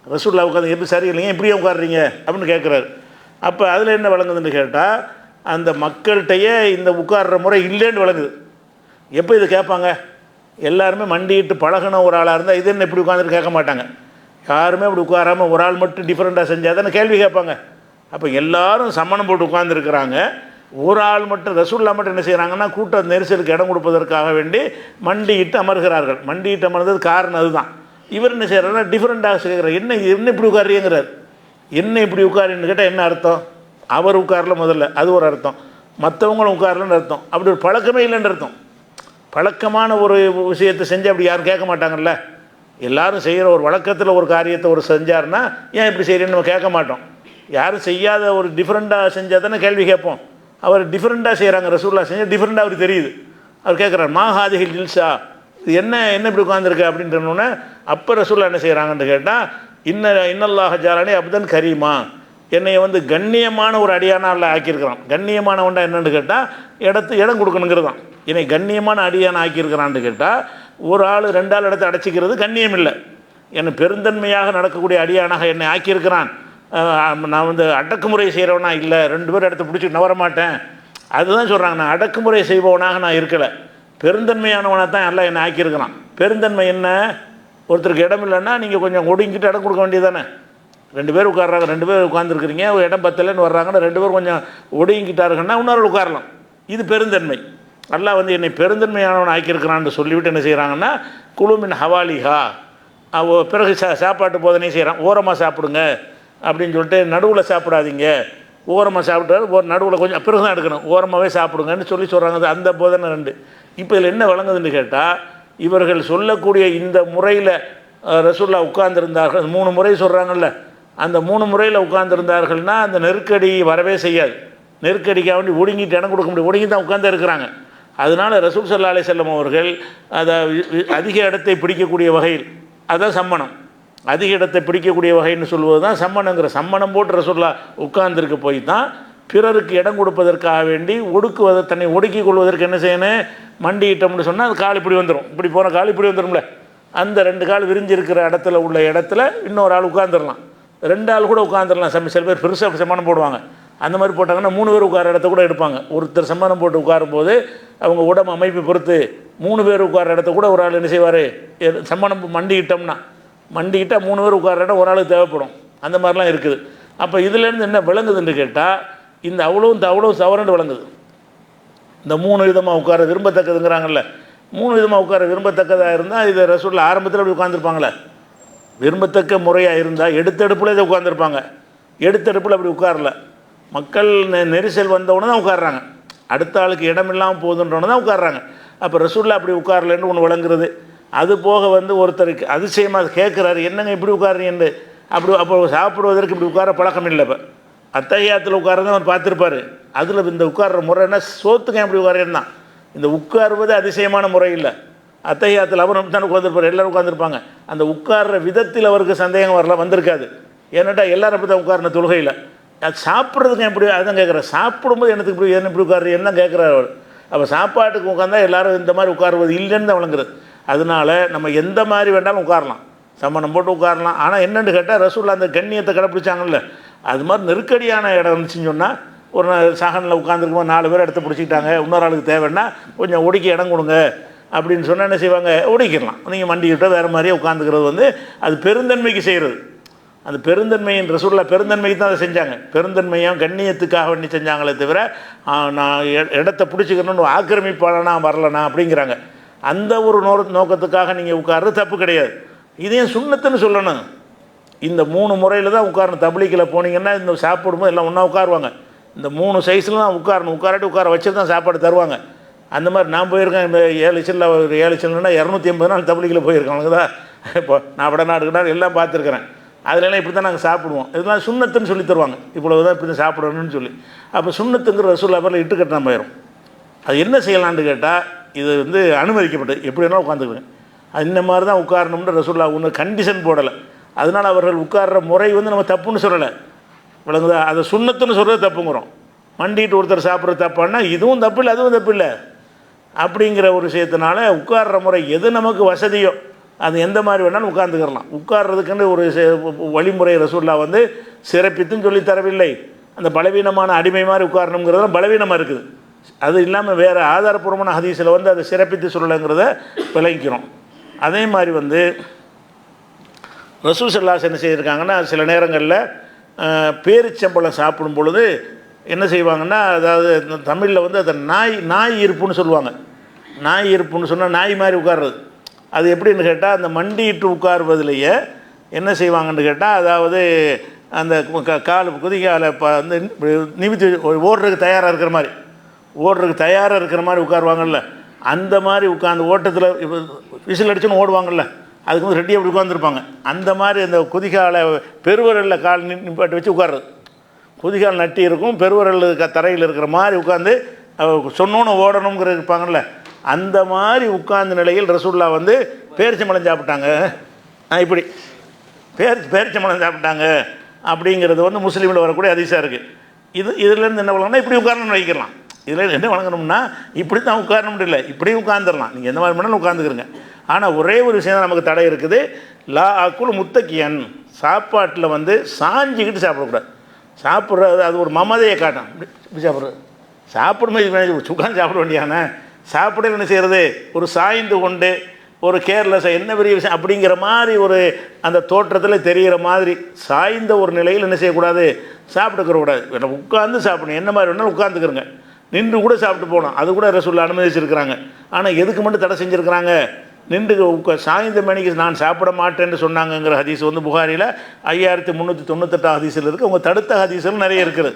ரசூலுல்லாஹ் உட்காந்து எப்படி சரியில்லைங்க, இப்படியே உட்காடுறீங்க அப்படின்னு கேட்குறாரு. அப்போ அதில் என்ன வழங்குதுன்னு கேட்டால், அந்த மக்கள்கிட்டையே இந்த உட்கார்ற முறை இல்லைன்னு வழங்குது. எப்போ இது கேட்பாங்க, எல்லாருமே மண்டிட்டு பழகின ஒரு ஆளாக இருந்தால் இது என்ன இப்படி உட்காந்துட்டு கேட்க மாட்டாங்க. யாருமே இப்படி உட்காராமல் ஒரு ஆள் மட்டும் டிஃப்ரெண்ட்டாக செஞ்சால் தானே கேள்வி கேட்பாங்க. அப்போ எல்லாரும் சம்மணம் போட்டு உட்காந்துருக்கிறாங்க, ஒரு ஆள் மட்டும் ரசூலுல்லாஹ் மட்டும் என்ன செய்கிறாங்கன்னா, கூட்ட நெரிசலுக்கு இடம் கொடுப்பதற்காக வேண்டி மண்டிட்டு அமர்கிறார்கள். மண்டிட்டு அமர்ந்தது காரணம் அதுதான். இவர் என்ன செய்கிறாருன்னா டிஃப்ரெண்ட்டாக செய்கிறார். என்ன இப்படி உட்காருங்கிறார். என்ன இப்படி உட்காருன்னு கேட்டால் என்ன அர்த்தம், அவர் உட்காரல முதல்ல, அது ஒரு அர்த்தம். மற்றவங்களும் உட்காரலன்னு அர்த்தம். அப்படி ஒரு பழக்கமே இல்லைன்னு அர்த்தம். பழக்கமான ஒரு விஷயத்தை செஞ்சு அப்படி யாரும் கேட்க மாட்டாங்கல்ல. எல்லாரும் செய்கிற ஒரு வழக்கத்தில் ஒரு காரியத்தை ஒரு செஞ்சார்னா ஏன் இப்படி செய்கிறேன்னு நம்ம கேட்க மாட்டோம். யாரும் செய்யாத ஒரு டிஃப்ரெண்ட்டாக செஞ்சால் தானே கேள்வி கேட்போம். அவர் டிஃப்ரெண்ட்டாக செய்கிறாங்க, ரசூலுல்லாஹ் செஞ்சால் டிஃப்ரெண்ட்டாக அவருக்கு தெரியுது. அவர் கேட்குறார், மா ஹாதிஹில் ஜில்சா, இது என்ன இப்படி உட்காந்துருக்கு அப்படின்றனோடனே அப்போ ரசூலுல்லாஹ் என்ன செய்கிறாங்கன்னு கேட்டால், இன்னல்லாஹ ஜாலனி அப்தன் கரீமா, என்னை வந்து கண்ணியமான ஒரு அடியானால் ஆக்கியிருக்கிறான். கண்ணியமானவன்டா என்னென்னு கேட்டால் இடம் கொடுக்கணுங்கிறது தான். என்னை கண்ணியமான அடியான ஆக்கியிருக்கிறான்னு கேட்டால், ஒரு ஆள் 2 ஆள் இடத்தை அடைச்சிக்கிறது கண்ணியம் இல்லை. என்னை பெருந்தன்மையாக நடக்கக்கூடிய அடியானாக என்னை ஆக்கியிருக்கிறான். நான் வந்து அடக்குமுறை செய்கிறவனா இல்லை, 2 பேர் இடத்த பிடிச்சிட்டு நவர மாட்டேன். அதுதான் சொல்கிறாங்க, நான் அடக்குமுறை செய்பவனாக நான் இருக்கலை, பெருந்தன்மையானவனாக தான் எல்லாம் என்னை ஆக்கியிருக்கிறான். பெருந்தன்மை என்ன? ஒருத்தருக்கு இடம் இல்லைன்னா நீங்கள் கொஞ்சம் ஒடுங்கிட்டு இடம் கொடுக்க வேண்டியது தானே. 2 பேர் உட்கார்றாங்க, 2 பேர் உட்காந்துருக்குறீங்க, இடம் பத்தலைன்னு வர்றாங்கன்னா 2 பேர் கொஞ்சம் ஒடுங்கிட்டாருங்கன்னா இன்னொரு உட்காரலாம். இது பெருந்தன்மை. அல்லாஹ் வந்து என்னை பெருந்தன்மையானவன் ஆக்கியிருக்கிறான்னு சொல்லிவிட்டு என்ன செய்கிறாங்கன்னா, குழுமின் ஹவாலிஹா, பிறகு சாப்பாட்டு போதனை செய்கிறான். ஓரமாக சாப்பிடுங்க அப்படின்னு சொல்லிட்டு, நடுவில் சாப்பிடாதீங்க, ஓரமாக சாப்பிட்டு ஒரு நடுவில் கொஞ்சம் பிறகு தான் எடுக்கணும், ஓரமாகவே சாப்பிடுங்கன்னு சொல்கிறாங்க. அந்த போதனை 2. இப்போ இதில் என்ன வழங்குதுன்னு கேட்டால், இவர்கள் சொல்லக்கூடிய இந்த முறையில் ரசூலுல்லாஹ் உட்கார்ந்துருந்தார்கள், 3 முறை சொல்கிறாங்கல்ல, அந்த 3 முறையில் உட்கார்ந்துருந்தார்கள்னா அந்த நெருக்கடி வரவே செய்யாது. நெருக்கடிக்காக வேண்டி ஒடுங்கிட்டு இடம் கொடுக்க முடியும், ஒடுங்கி தான் உட்கார்ந்து இருக்கிறாங்க. அதனால் ரசூல் ஸல்லல்லாஹு அலைஹி வஸல்லம் அவர்கள் அதை அதிக இடத்தை பிடிக்கக்கூடிய வகையில், அதுதான் சம்மணம், அதிக இடத்தை பிடிக்கக்கூடிய வகைன்னு சொல்வது தான் சம்மணங்கிற. சம்மணம் போட்டு ரசூலுல்லாஹ் உட்கார்ந்துருக்க போய் தான் பிறருக்கு இடம் கொடுப்பதற்காக வேண்டி தன்னை ஒடுக்கிக் கொள்வதற்கு என்ன செய்யணும், மண்டியிட்டோம்னு சொன்னால் அது கால் இப்படி வந்துடும், இப்படி போன கால் இப்படி வந்துடும்ல, அந்த 2 கால் விரிஞ்சிருக்கிற இடத்துல இன்னொரு ஆள் உட்காந்துடலாம், 2 ஆள் கூட உட்காந்துடலாம். சில பேர் பெருசாக சம்மணம் போடுவாங்க, அந்த மாதிரி போட்டாங்கன்னா 3 பேர் உட்கார இடத்த கூட எடுப்பாங்க. ஒருத்தர் சம்மணம் போட்டு உட்காரும்போது அவங்க உடம்பு அமைப்பை பொறுத்து 3 பேர் உட்கார இடத்த கூட ஒரு ஆள் என்ன செய்வார், சம்மணம் மண்டிக்கிட்டோம்னா, மண்டிக்கிட்டால் 3 பேர் உட்கார இடம் ஒரு ஆளுக்கு தேவைப்படும். அந்த மாதிரிலாம் இருக்குது. அப்போ இதுலேருந்து என்ன விளங்குதுன்னு கேட்டால், இந்த அவ்வளோ தவறுன்னு விளங்குது. இந்த 3 விதமாக உட்கார விரும்பத்தக்கதுங்கிறாங்கல்ல, 3 விதமாக உட்கார விரும்பத்தக்கதாக இருந்தால் இது ரசூலுல்லாஹ் ஆரம்பத்தில் அப்படி உட்காந்துருப்பாங்களே, விரும்பத்தக்க முறையாக இருந்தால் எடுத்தடுப்பில் இதை உட்காந்துருப்பாங்க. எடுத்தடுப்பில் அப்படி உட்காரல, மக்கள் நெரிசல் வந்தவுடனே தான் உட்காடுறாங்க, அடுத்த ஆளுக்கு இடம் இல்லாமல் போகுதுன்றவன தான் உட்காடுறாங்க. அப்போ ரசூலுல்லாஹ் அப்படி உட்காரலன்னு ஒன்று விளங்குறது. அது போக வந்து ஒருத்தருக்கு அதிசயமாக கேட்குறாரு, என்னங்க இப்படி உட்காருன்னு. அப்போ சாப்பிடுவதற்கு இப்படி உட்கார பழக்கம் இல்லை. இப்போ அத்தஹியாத்தில் உட்காரதான் அவர் பார்த்துருப்பார். அதில் இந்த உட்கார்ற முறை என்ன, சோத்துக்கு எப்படி உட்காரேன்னு தான். இந்த உட்காருவது அதிசயமான முறை இல்லை. அத்தஹியாத்தில் அவர் தான் உட்காந்துருப்பார், எல்லோரும் உட்காந்துருப்பாங்க. அந்த உட்கார்ற விதத்தில் அவருக்கு சந்தேகம் வந்திருக்காது. ஏன்னாட்டா எல்லாரும் அப்படி தான் உட்காரணும் தொழுகையில். அது சாப்பிட்றதுக்கு எப்படி, அதுதான் கேட்குறாரு. சாப்பிடும்போது எனக்கு இப்படி உட்காரு என்ன கேட்குறாரு அவர். அப்போ சாப்பாட்டுக்கு உட்காந்தா எல்லோரும் இந்த மாதிரி உட்காருவது இல்லைன்னு தான் விளங்குறது. அதனால நம்ம எந்த மாதிரி வேண்டாலும் உட்காரலாம், சம்மணம் போட்டு உட்காரலாம். ஆனால் என்னென்னு கேட்டால் ரசூலுல்லாஹ் அந்த கண்ணியத்தை கடைப்பிடிச்சாங்கல்ல, அது மாதிரி நெருக்கடியான இடம் இருந்துச்சுன்னு சொன்னால், ஒரு சகனில் உட்காந்துருக்கும்போது 4 பேர் இடத்த பிடிச்சிக்கிட்டாங்க, இன்னொரு ஆளுக்கு தேவைன்னா கொஞ்சம் ஒடுக்கி இடம் கொடுங்க அப்படின்னு சொன்னால் என்ன செய்வாங்க, ஒடுக்கிடலாம். நீங்கள் மண்டிக்கிட்ட வேறு மாதிரியே உட்காந்துக்கிறது வந்து அது பெருந்தன்மைக்கு செய்கிறது. அந்த பெருந்தன்மையின் ரசூலுல்லாஹ் பெருந்தன்மைக்கு தான் அதை செஞ்சாங்க. பெருந்தன்மையாக கண்ணியத்துக்காக வேண்டி செஞ்சாங்களே தவிர நான் இடத்த பிடிச்சிக்கணும்னு ஆக்கிரமிப்பாளனா வரலனா அப்படிங்கிறாங்க. அந்த ஒரு நோக்கத்துக்காக நீங்கள் உட்கார்றது தப்பு கிடையாது. இதையும் சுன்னத்துன்னு சொல்லணும். இந்த 3 முறையில் தான் உட்காரணும். தப்லீகில் போனீங்கன்னா இந்த சாப்பிடும்போது எல்லாம் ஒன்றா உட்காருவாங்க. இந்த 3 சைஸில் தான் உட்காரணும். உட்கார வச்சு தான் சாப்பாடு தருவாங்க. அந்த மாதிரி நான் போயிருக்கேன். இந்த 7 இச்சலில் ஒரு 7 இச்சல்னா 280 நாள் தப்லீகில் போயிருக்கேன். அவனுக்கு தான் இப்போ நான் வடநாடுக்குனா எல்லாம் பார்த்துருக்குறேன். அதிலெல்லாம் இப்படி தான் நாங்கள் சாப்பிடுவோம். இதெல்லாம் சுன்னத்துன்னு சொல்லி தருவாங்க, இவ்வளவு தான் இப்படி தான் சாப்பிடணும்னு சொல்லி. அப்போ சுன்னத்துங்கிற ரசூலுல்லாஹ் பேரில் இட்டு கட்டினா போயிடும். அது என்ன செய்யலான்னு கேட்டால், இது வந்து அனுமதிக்கப்பட்டது, எப்படி வேணாலும் உட்காந்துக்குவேன். அது இந்த மாதிரி தான் உட்காரணும்னு ரசூலுல்லாஹ் ஒன்று கண்டிஷன் போடலை. அதனால் அவர்கள் உட்கார்ற முறை வந்து நம்ம தப்புன்னு சொல்லலை, விளங்குதா? அதை சுன்னத்துன்னு சொல்கிறது தப்புங்கிறோம். மண்டிட்டு ஒருத்தர் சாப்பிட்றது தப்பான்னா இதுவும் தப்பு இல்லை அதுவும் தப்பு இல்லை அப்படிங்கிற ஒரு விஷயத்தினால உட்கார்ற முறை எது நமக்கு வசதியோ அது எந்த மாதிரி வேணாலும் உட்கார்ந்துக்கிறலாம். உட்கார்றதுக்குன்னு ஒரு வழிமுறை ரசூலுல்லாஹ் வந்து சிறப்பித்துன்னு சொல்லி தரவில்லை. அந்த பலவீனமான அடிமை மாதிரி உட்காரணுங்கிறதுலாம் பலவீனமாக இருக்குது. அது இல்லாமல் வேறு ஆதாரப்பூர்வமான ஹதீஸில் வந்து அதை சிறப்பித்து சொல்லலைங்கிறத விளங்கிக்கிறோம். அதே மாதிரி வந்து ரசூல் ஸல்லல்லாஹு அலைஹி வஸல்லம் என்ன செய்திருக்காங்கன்னா, சில நேரங்களில் பேரிச்சம்பழம் சாப்பிடும் பொழுது என்ன செய்வாங்கன்னா, அதாவது தமிழில் வந்து அதை நாய் இருப்புன்னு சொல்லுவாங்க. நாய் இருப்புன்னு சொன்னால் நாய் மாதிரி உட்கார்றது. அது எப்படின்னு கேட்டால், அந்த மண்டிட்டு உட்காருவதிலேயே என்ன செய்வாங்கன்னு கேட்டால், அதாவது அந்த கால் குதிகாலை வந்து நிமித்தி ஓடுறதுக்கு தயாராக இருக்கிற மாதிரி உட்காருவாங்கள்ல, அந்த மாதிரி உட்காந்து ஓட்டத்தில் இப்போ விசில் அடிச்சுன்னு ஓடுவாங்கள்ல, அதுக்கு வந்து ரெடியாக அப்படி உட்காந்துருப்பாங்க. அந்த மாதிரி அந்த குதிகாலை பெருவரில் கால் நிப்பாட்டி வச்சு உட்கார்றது. குதிகால் நட்டி இருக்கும், பெருவரல் தரையில் இருக்கிற மாதிரி உட்காந்து சொன்னோன்னு ஓடணுங்கிற இருப்பாங்கள்ல, அந்த மாதிரி உட்கார்ந்த நிலையில் ரசூல்லா வந்து பேரிச்சம்பழம் சாப்பிட்டாங்க. இப்படி பேரிச்சம்பழம் சாப்பிட்டாங்க அப்படிங்கிறது வந்து முஸ்லீமில் வரக்கூடிய ஹதீஸாக இருக்குது. இதுலேருந்து என்ன பண்ணலாம்னா இப்படி உட்காரணும்னு வைக்கலாம். இதில் என்ன வழங்கணும்னா இப்படி தான் உட்காரணும் இல்லை, இப்படியும் உட்காந்துடலாம், நீங்கள் எந்த மாதிரி வேணாலும் உட்காந்துக்கிறங்க. ஆனால் ஒரே ஒரு விஷயம் தான் நமக்கு தடை இருக்குது. லா அக்குல் முத்தக்கியன், சாப்பாட்டில் வந்து சாஞ்சிக்கிட்டு சாப்பிடக்கூடாது. சாப்பிட்றது அது ஒரு மமதையை காட்டும். இப்படி சாப்பிட்றது சாப்பிடும்போது உட்காந்து சாப்பிட வேண்டியானே, சாப்பிட என்ன செய்கிறது, ஒரு சாய்ந்து கொண்டு ஒரு கேர்லெஸ் என்ன பெரிய விஷயம் அப்படிங்கிற மாதிரி ஒரு அந்த தோற்றத்தில் தெரிகிற மாதிரி சாய்ந்த ஒரு நிலையில் என்ன செய்யக்கூடாது, சாப்பிட்டுக்கிறக்கூடாது. வேணா உட்காந்து சாப்பிடணும், என்ன மாதிரி வேணாலும் உட்காந்துக்கிறங்க. நின்று கூட சாப்பிட்டு போகணும், அது கூட ரசூலுல்லாஹ் அனுமதிச்சிருக்கிறாங்க. ஆனால் எதுக்கு மட்டும் தடை செஞ்சுருக்கிறாங்க, நின்று சாய்ந்த மணிக்கு நான் சாப்பிட மாட்டேன்னு சொன்னாங்கங்கிற ஹதீஸ் வந்து புகாரியில் 5398 ஹதீஸில் இருக்குது. அவங்க தடுத்த ஹதீஸில் நிறைய இருக்குது.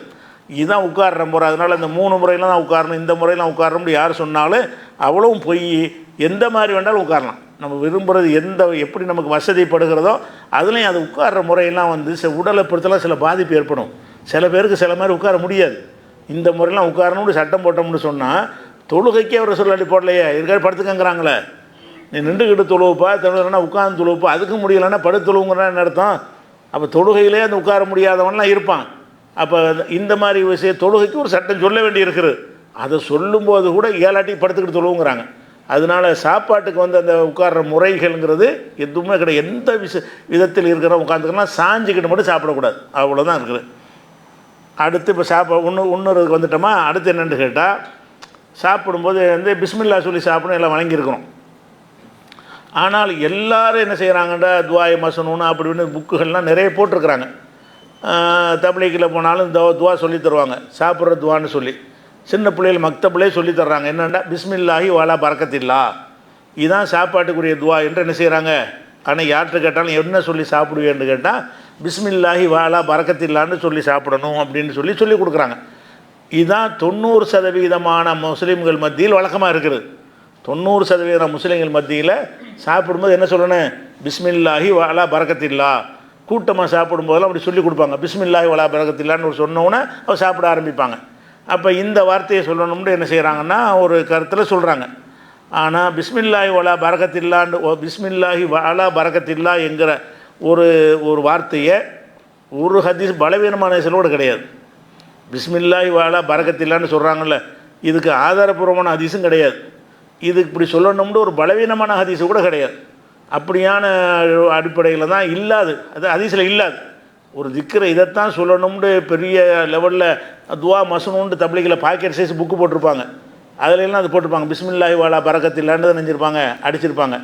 இதுதான் உட்கார்ற முறை, அதனால் இந்த 3 முறையெல்லாம் தான் உட்காரணும், இந்த முறையெல்லாம் உட்காரணும்னு யார் சொன்னாலும் அவ்வளவும் பொய். எந்த மாதிரி வேண்டாலும் உட்காரலாம், நம்ம விரும்புகிறது எப்படி நமக்கு வசதிப்படுகிறதோ அதுலேயும் அது உட்கார்ற முறையெல்லாம் வந்து உடலை பொறுத்தலாம் சில பாதிப்பு ஏற்படும். சில பேருக்கு சில மாதிரி உட்கார முடியாது. இந்த முறையெல்லாம் உட்காரணும்னு சட்டம் போட்டோம்னு சொன்னால் தொழுகைக்கே அவர் சொல்லி போடலையே, இருக்காது படுத்துக்கங்கிறாங்களே. நீ நின்றுக்கிட்டு தொழுவுப்பா, தொழுனா உட்காந்து தொழுவுப்பா, அதுக்கு முடியலைன்னா படுத்து தொழுவுங்கிறான்னு அர்த்தம். அப்போ தொழுகையிலே அந்த உட்கார முடியாதவன்லாம் இருப்பான். அப்போ இந்த மாதிரி விஷயம் தொழுகைக்கு ஒரு சட்டம் சொல்ல வேண்டி இருக்குது. அதை சொல்லும்போது கூட ஏலாட்டி படுத்துக்கிட்டு தொழுவுங்கிறாங்க. அதனால் சாப்பாட்டுக்கு வந்து அந்த உட்கார்ற முறைகள்ங்கிறது எதுவுமே கிடையாது. எந்த விதத்தில் இருக்கிற உட்காந்துக்கலாம், சாஞ்சிக்கிட்டு மட்டும் சாப்பிடக்கூடாது, அவ்வளோதான் இருக்குது. அடுத்து இப்போ இன்னொருக்கு வந்துட்டோமா. அடுத்து என்னென்னு கேட்டால், சாப்பிடும்போது வந்து பிஸ்மில்லா சொல்லி சாப்பிடணும், எல்லாம் வழங்கியிருக்கிறோம். ஆனால் எல்லோரும் என்ன செய்கிறாங்கன்றா துவாய் மசனூன்னு அப்படின்னு புக்குகள்லாம் நிறைய போட்டிருக்கிறாங்க. தப்லீகில் போனாலும் துவா சொல்லி தருவாங்க, சாப்பிட்ற துவான்னு சொல்லி. சின்ன பிள்ளைகள் மக்தபிள்ளையே சொல்லி தர்றாங்க. என்னென்னா பிஸ்மில்லாஹி வாலா பரக்கத்தில்லா, இதுதான் சாப்பாட்டுக்குரிய துவா என்று என்ன செய்கிறாங்க. ஆனால் யார்கிட்ட கேட்டாலும் என்ன சொல்லி சாப்பிடுவேன்னு கேட்டால் பிஸ்மில்லாஹி வாலா பரக்கத்தில்லான்னு சொல்லி சாப்பிடணும் அப்படின்னு சொல்லி கொடுக்குறாங்க. இதுதான் 90% முஸ்லீம்கள் மத்தியில் வழக்கமாக இருக்குது. 90% முஸ்லீம்கள் மத்தியில் சாப்பிடும்போது என்ன சொல்லணும், பிஸ்மில்லாஹி வாலா பரக்கத்தில்லா. கூட்டமாக சாப்பிடும்போதெல்லாம் அப்படி சொல்லி கொடுப்பாங்க. பிஸ்மில்லாஹி வாலா பரக்கத்தில்லான்னு சொன்னோன்னே அவர் சாப்பிட ஆரம்பிப்பாங்க. அப்போ இந்த வார்த்தையை சொல்லணும்னு என்ன செய்கிறாங்கன்னா ஒரு கருத்தில் சொல்கிறாங்க. ஆனால் பிஸ்மில்லாஹி வாலா பரக்கத்தில்லான்னு பிஸ்மில்லாஹி வாலா பரக்கத்தில்லா என்கிற ஒரு வார்த்தையை ஒரு ஹதீஸ் பலவீனமான ஹதீஸோடு கிடையாது. பிஸ்மில்லாஹி வாலா பரக்கத்தில்லான்னு சொல்கிறாங்கல்ல, இதுக்கு ஆதாரபூர்வமான ஹதீஸும் கிடையாது. இது இப்படி சொல்லணும்னு ஒரு பலவீனமான ஹதீஸு கூட கிடையாது. அப்படியான அடிப்படையில் தான் இல்லாது, அது ஹதீஸில் இல்லாது. ஒரு திக்கரை இதைத்தான் சொல்லணும்னு பெரிய லெவலில் துவா மசனூன்னு தப்லீகில் பாக்கெட் சைஸ் புக்கு போட்டிருப்பாங்க. அதிலெல்லாம் அது போட்டிருப்பாங்க, பிஸ்மில்லாஹி வாலா பரக்கத்தில்லான்னு தான் நினைஞ்சிருப்பாங்க, அடிச்சிருப்பாங்க.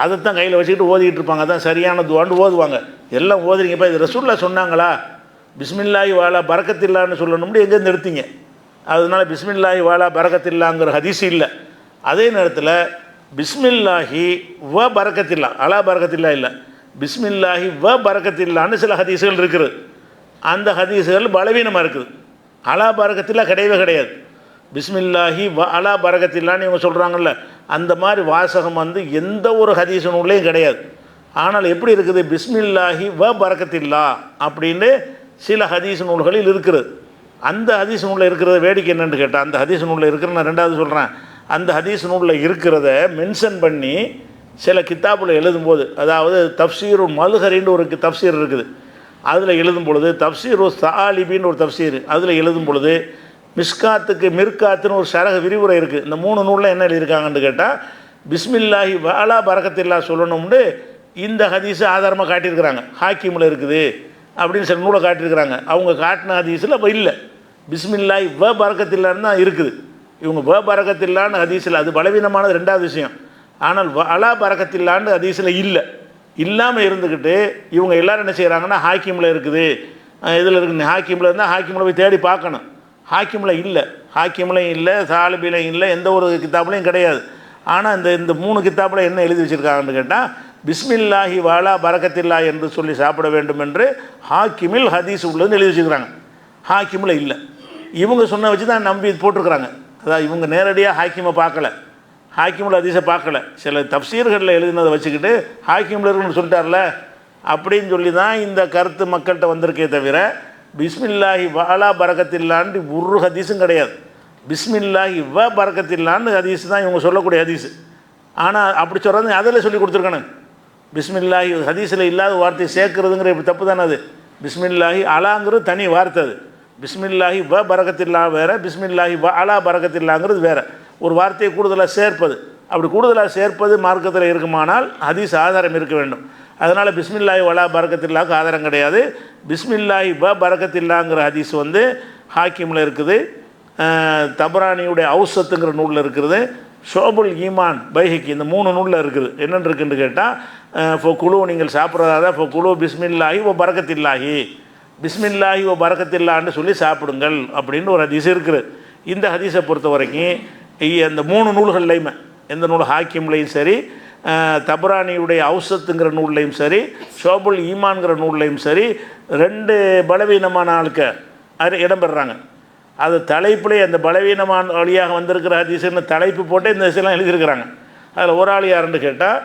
அதைத்தான் கையில் வச்சுக்கிட்டு ஓதிக்கிட்டு இருப்பாங்க. அதான் சரியான துவான்னு ஓதுவாங்க. எல்லாம் ஓதுறீங்கப்பா, இது ரசூலுல்லாஹ் சொன்னாங்களா, பிஸ்மில்லாஹி வாலா பரக்கத்தில்லான்னு சொல்லணும்னு எங்கேருந்து எடுத்தீங்க? அதனால பிஸ்மில்லாஹி வாலா பரக்கத்தில்லாங்கிற ஹதீஸ் இல்லை. அதே நேரத்தில் பிஸ்மில்லாஹி வ பரக்கத்தில்லா, அலா பரக்கத்தில்லா இல்லை, பிஸ்மில்லாஹி வ பரக்கத்தில்லான்னு சில ஹதீஸுகள் இருக்குது. அந்த ஹதீஸுகள் பலவீனமாக இருக்குது. அலா பரக்கத்தில்லா கிடையவே கிடையாது. பிஸ்மில்லாஹி வ அலா பரக்கத்தில்லான்னு இவங்க சொல்கிறாங்கல்ல, அந்த மாதிரி வாசகம் வந்து எந்த ஒரு ஹதீஸ் நூல்லையும் கிடையாது. ஆனால் எப்படி இருக்குது, பிஸ்மில்லாஹி வ பரக்கத்தில்லா அப்படின்னு சில ஹதீஸ் நூல்களில் இருக்கிறது. அந்த ஹதீஸ் நூலில் இருக்கிறத வேடிக்கை என்னென்னு கேட்டால், அந்த ஹதீஸ் நூலில் இருக்கிற நான் ரெண்டாவது சொல்கிறேன், அந்த ஹதீஸ் நூலில் இருக்கிறத மென்ஷன் பண்ணி சில கித்தாப்பில் எழுதும்போது, அதாவது தப்சீரு மல்ஹரின்னு ஒரு தப்சீர் இருக்குது, அதில் எழுதும் பொழுது தப்சீரு சாலிபின்னு ஒரு தப்சீர், அதில் எழுதும் பொழுது மிர்காத்துன்னு ஒரு சரக விரிவுரை இருக்குது. இந்த 3 நூலில் என்ன எழுதியிருக்காங்கன்னு கேட்டால், பிஸ்மில்லாஹி வாலா பரக்கத்தில்லா சொல்லணும்னு இந்த ஹதீஸை ஆதாரமாக காட்டியிருக்கிறாங்க. ஹாக்கிமில் இருக்குது அப்படின்னு சில நூலை காட்டியிருக்கிறாங்க. அவங்க காட்டின ஹதீஸில் இப்போ இல்லை, பிஸ்மில்லாஹி வ பரக்கத்தில்லான்னு தான் இருக்குது. இவங்க வ பரக்கத்தில்லான்னு ஹதீஸில், அது பலவீனமானது ரெண்டாவது விஷயம். ஆனால் அலா பரக்கத்தில்லான்னு ஹதீஸில் இல்லை. இல்லாமல் இருந்துக்கிட்டு இவங்க எல்லோரும் என்ன செய்கிறாங்கன்னா ஹாக்கிமில் இருக்குது, இதில் இருக்குது, ஹாக்கிமில் இருந்தால் ஹாக்கிமில் போய் தேடி பார்க்கணும். ஹாக்கிமில் இல்லை, ஹாக்கிமிலையும் இல்லை, சாலிபிலையும் இல்லை, எந்த ஒரு கித்தாப்புலையும் கிடையாது. ஆனால் இந்த 3 கித்தாப்பில் என்ன எழுதி வச்சுருக்காங்கன்னு கேட்டால், பிஸ்மில்லாஹி வாலா பரக்கத்தில்லா என்று சொல்லி சாப்பிட வேண்டும் என்று ஹாக்கிமில் ஹதீஸ் உள்ளதுன்னு எழுதி வச்சுக்கிறாங்க. ஹாக்கிமில் இல்லை. இவங்க சொன்ன வச்சு தான் நம்பி போட்டிருக்கிறாங்க. அதாவது இவங்க நேரடியாக ஹாக்கிமை பார்க்கல, ஹாக்கிமில் ஹதீஸை பார்க்கல, சில தப்சீர்களில் எழுதினதை வச்சுக்கிட்டு ஹாக்கிமில் இருக்குன்னு சொல்லிட்டார்ல அப்படின்னு சொல்லி தான் இந்த கருத்து மக்கள்கிட்ட வந்திருக்கே தவிர பிஸ்மில்லாஹி வஅலா பரக்கத்தில்லான்னு ஒரு ஹதீஸும் கிடையாது. பிஸ்மில்லாஹி வ பரக்கத்தில்லான்னு ஹதீஸ் தான் இவங்க சொல்லக்கூடிய ஹதீஸு. ஆனால் அப்படி சொல்கிறது அதில் சொல்லி கொடுத்துருக்கணும். பிஸ்மில்லாஹி ஹதீஸில் இல்லாத வார்த்தையை சேர்க்குறதுங்கிற இப்படி தப்பு தானே அது. பிஸ்மில்லாஹி அலாங்கிறது தனி வார்த்தை. அது பிஸ்மில்லாஹி வ பரக்கத்தில்லா வேறு, பிஸ்மில்லாஹி வ அலா பரக்கத்தில்லாங்கிறது வேறு. ஒரு வார்த்தையை கூடுதலாக சேர்ப்பது, அப்படி கூடுதலாக சேர்ப்பது மார்க்கத்தில் இருக்குமானால் ஹதீஸ் ஆதாரம் இருக்க வேண்டும். அதனால் பிஸ்மில்லாஹி வலா பரக்கத்தில்லாவுக்கு ஆதாரம் கிடையாது. பிஸ்மில்லாஹி வ பரக்கத்தில்லாங்கிற ஹதீஸ் வந்து ஹாக்கிமில் இருக்குது, தபரானியுடைய அவுசத்துங்கிற நூலில் இருக்கிறது, ஷோபுல் ஈமான் பைஹிக்கி இந்த 3 நூலில் இருக்குது. என்னென்னு இருக்குன்னு கேட்டால், ஃபோ குழு நீங்கள் சாப்பிட்றதா தான் ஃபோ குழு பிஸ்மில்லாஹி ஓ பரக்கத்தில்லாஹி, பிஸ்மில்லாஹி ஓ பரக்கத்தில்லான்னு சொல்லி சாப்பிடுங்கள் அப்படின்னு ஒரு ஹதீஸ் இருக்குது. இந்த ஹதீஸை பொறுத்த வரைக்கும் அந்த 3 நூல்கள்லையுமே, எந்த நூல் ஹாக்கிம்லையும் சரி, தபரானியுடைய அவுசத்துங்கிற நூல்லையும் சரி, ஷோபுல் ஈமான்கிற நூல்லையும் சரி, 2 பலவீனமான ஆளுக்கு இடம்பெறாங்க. அது தலைப்பிலே அந்த பலவீனமான வழியாக வந்திருக்கிற ஹதீஸ்னு தலைப்பு போட்டு இந்த விஷயம்லாம் எழுதியிருக்கிறாங்க. அதில் ஒரு ஆள் யாருன்னு கேட்டால்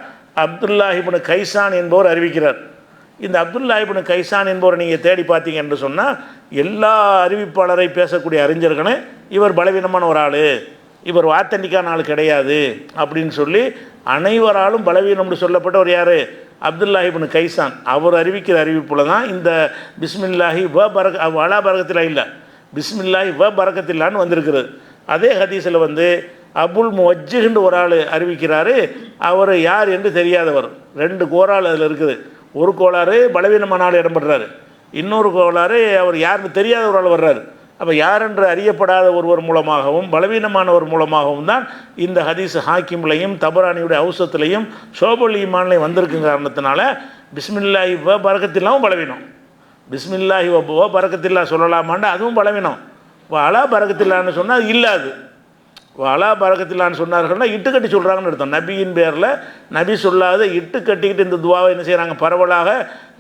அப்துல்லா இப்னு கைசான் என்பவர் அறிவிக்கிறார். இந்த அப்துல்லா இப்னு கைசான் என்பவரை நீங்கள் தேடி பார்த்தீங்க என்று சொன்னால் எல்லா அறிவிப்பாளரை பேசக்கூடிய அறிஞர்களும் இவர் பலவீனமான ஒரு ஆள், இவர் ஆத்தன்டிக்கான ஆள் கிடையாது அப்படின்னு சொல்லி அனைவராலும் பலவீனம்னு சொல்லப்பட்டவர் யார்? அப்துல்லா இப்னு கைசான். அவர் அறிவிக்கிற அறிவிப்பில் தான் இந்த பிஸ்மில்லாஹி வலா பரக்கத்தில்லா இல்லை, பிஸ்மில்லாஹி வ பரக்கத்தில்லான்னு வந்திருக்கிறது. அதே ஹதீஸில் வந்து அபுல் முவஜ்ஜிஹ்னு ஒரு ஆள் அறிவிக்கிறாரு. அவர் யார் என்று தெரியாதவர். 2 கோளாறு அதில் இருக்குது. ஒரு கோளாறு பலவீனமான ஆள் இடம்பெறாரு, இன்னொரு கோளாறு அவர் யாருன்னு தெரியாத ஒரு ஆள் வர்றாரு. அப்போ யார் என்று அறியப்படாத ஒருவர் மூலமாகவும் பலவீனமானவர் மூலமாகவும் தான் இந்த ஹதீஸ் ஹாக்கிம்லையும் தபரானியுடைய அவுசத்துலையும் ஷோபுல் ஈமான்லையும் வந்திருக்கும் காரணத்தினால பிஸ்மில்லாஹி வ பரக்கத்தில்லாவும் பலவீனம், பிஸ்மில்லாஹி வ பரக்கத்தில்லா சொல்லலாமாண்டா அதுவும் பலவீனம். அலா பரக்கத்தில்லான்னு சொன்னால் அது இல்லாது. அலா பரக்கத்தில்லான்னு சொன்னார்கள்னா இட்டு கட்டி சொல்கிறாங்கன்னு அர்த்தம். நபியின் பேரில் நபி சொல்லாத இட்டு கட்டிக்கிட்டு இந்த துவாவை என்ன செய்கிறாங்க, பரவலாக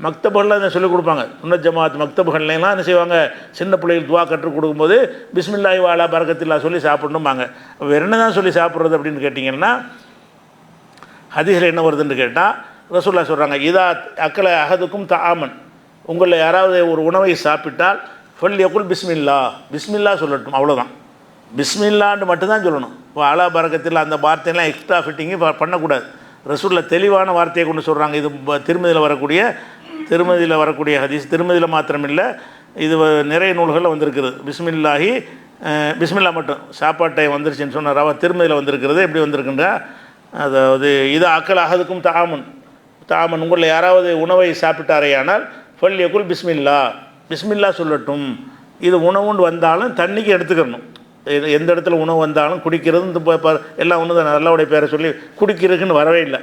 மக்தபுகளில் சொல்லிக் கொடுப்பாங்க. சுன்னத் ஜமாத் மக்தபுகள்லாம் என்ன செய்வாங்க, சின்ன பிள்ளைகள் துவா கற்றுக் கொடுக்கும்போது பிஸ்மில்லாஹி வ அலா பரக்கத்தில்லா சொல்லி சாப்பிடணும்பாங்க. வேறு என்ன தான் சொல்லி சாப்பிட்றது அப்படின்னு கேட்டிங்கன்னா, ஹதீஸில் என்ன வருதுன்னு கேட்டால் ரசூலுல்லாஹ் சொல்கிறாங்க, இதா அக்கல அஹதுக்கும் தஆமன், உங்களில் யாராவது ஒரு உணவை சாப்பிட்டால் ஃபல் யகுல் பிஸ்மில்லா, பிஸ்மில்லா சொல்லட்டும், அவ்வளோதான். பிஸ்மில்லான்னு மட்டும்தான் சொல்லணும். இப்போ அலா பரக்கத்தில் அந்த வார்த்தையெல்லாம் எக்ஸ்ட்ரா ஃபிட்டிங்கு பண்ணக்கூடாது. ரசூலுல்லாஹ் தெளிவான வார்த்தையை கொண்டு சொல்கிறாங்க. இது திருமதியில் வரக்கூடிய ஹதீஸ். திருமதியில் மாத்திரமில்லை, இது நிறைய நூல்களில் வந்திருக்குது. பிஸ்மில்லா மட்டும் சாப்பாட்டை வந்துருச்சுன்னு சொன்ன ரவா திருமதியில் வந்திருக்கிறது. எப்படி வந்திருக்குன்றா, அதாவது இது அக்கல் அஹதுக்கும் தாமன் உங்களில் யாராவது உணவை சாப்பிட்டாரேயானால் ஃபல் யகுல் பிஸ்மில்லா, பிஸ்மில்லா சொல்லட்டும். இது உணவுண்டு வந்தாலும் தண்ணிக்கு எடுத்துக்கணும். எந்த இடத்துல உணவு வந்தாலும் குடிக்கிறது இந்த எல்லாம் ஒன்று தான். நல்லாவுடைய பேரை சொல்லி குடிக்கிறதுக்குன்னு வரவே இல்லை.